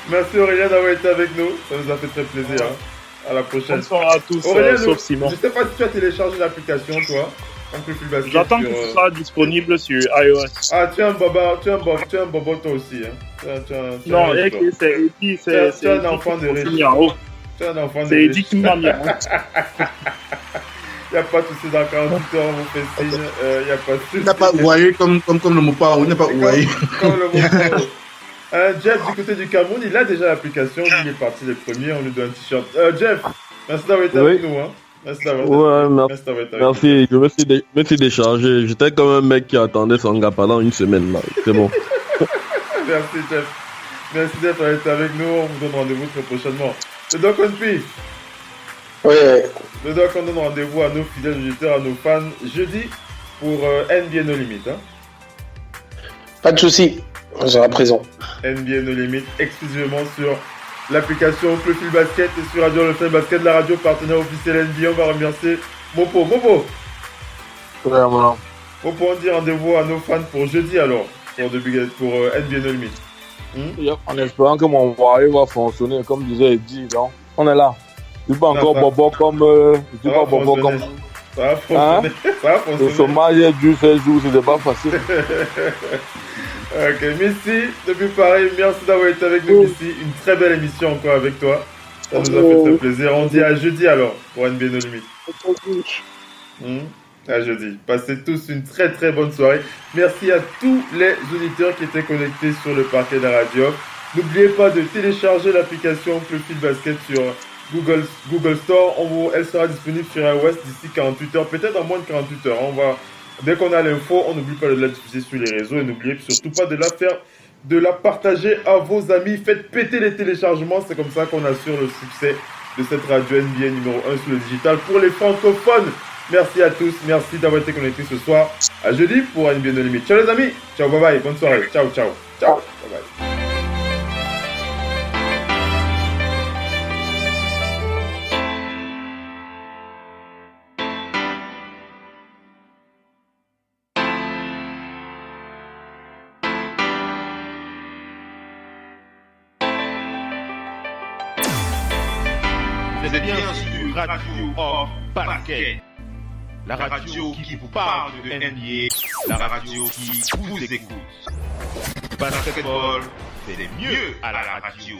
Merci Aurélien d'avoir été avec nous. Ça nous a fait très plaisir. Hein. À la prochaine. Bonsoir à tous, Aurélien, sauf Simon. Je sais pas si tu as téléchargé l'application, toi. J'attends que ce soit disponible sur iOS. Ah, tu es un bobo toi aussi. Hein. Non, c'est un enfant de riche. Tu es un enfant de riche. C'est Eddie qui m'a mis. Il n'y a pas de souci, dans 48 heures, on vous fait signe. Il n'y a pas de souci. Il n'a pas ouayé comme le mot pas, il n'a pas ouayé. Comme le mot Jeff, du côté du Cameroun, il a déjà l'application. Il est parti les premiers, on lui donne un t-shirt. Jeff, merci d'avoir été avec nous. Hein. Merci d'avoir été avec nous. Merci, je me suis déchargé. J'étais comme un mec qui attendait son gars pendant une semaine. Là. C'est bon. Merci, Jeff. Merci d'être avec nous. On vous donne rendez-vous très prochainement. Le Doc Onpi. Oui. Le Doc, on donne rendez-vous à nos fidèles auditeurs, à nos fans, jeudi pour NBA No Limit. Hein. Pas de soucis, on sera présent. NBA No Limit, exclusivement sur l'application Club Fil Basket et sur Radio Le Fil Basket, la radio partenaire officielle NBA. On va remercier Mopo. Ouais, voilà. Mopo, on dit rendez-vous à nos fans pour jeudi alors, pour NBA No Limit. En espérant que mon voyer va fonctionner, comme disait Eddie, donc on est là. Je ne suis pas encore bobo comme. Ça va fonctionner. Le chômage est dur ces jours, c'était pas facile. Ok, Missy, depuis Paris, merci d'avoir été avec nous, Missy. Une très belle émission encore avec toi. Ça nous a fait très plaisir. On dit à jeudi alors pour NBA No Limit. À jeudi. Passez tous une très très bonne soirée. Merci à tous les auditeurs qui étaient connectés sur le parquet de la radio. N'oubliez pas de télécharger l'application Club Fil Basket sur Google Store. Elle sera disponible sur iOS d'ici 48 heures, peut-être en moins de 48 heures. Dès qu'on a l'info, on n'oublie pas de la diffuser sur les réseaux et n'oubliez surtout pas de la partager à vos amis. Faites péter les téléchargements, c'est comme ça qu'on assure le succès de cette radio NBA numéro 1 sur le digital pour les francophones. Merci à tous, merci d'avoir été connectés ce soir. À jeudi pour NBA No Limit. Ciao les amis, ciao, bye bye, bonne soirée, ciao, bye bye. Vous êtes bien sur Radio Hors Basket, la radio qui vous parle de NBA, la radio qui vous écoute. Basketball, c'est mieux à la radio.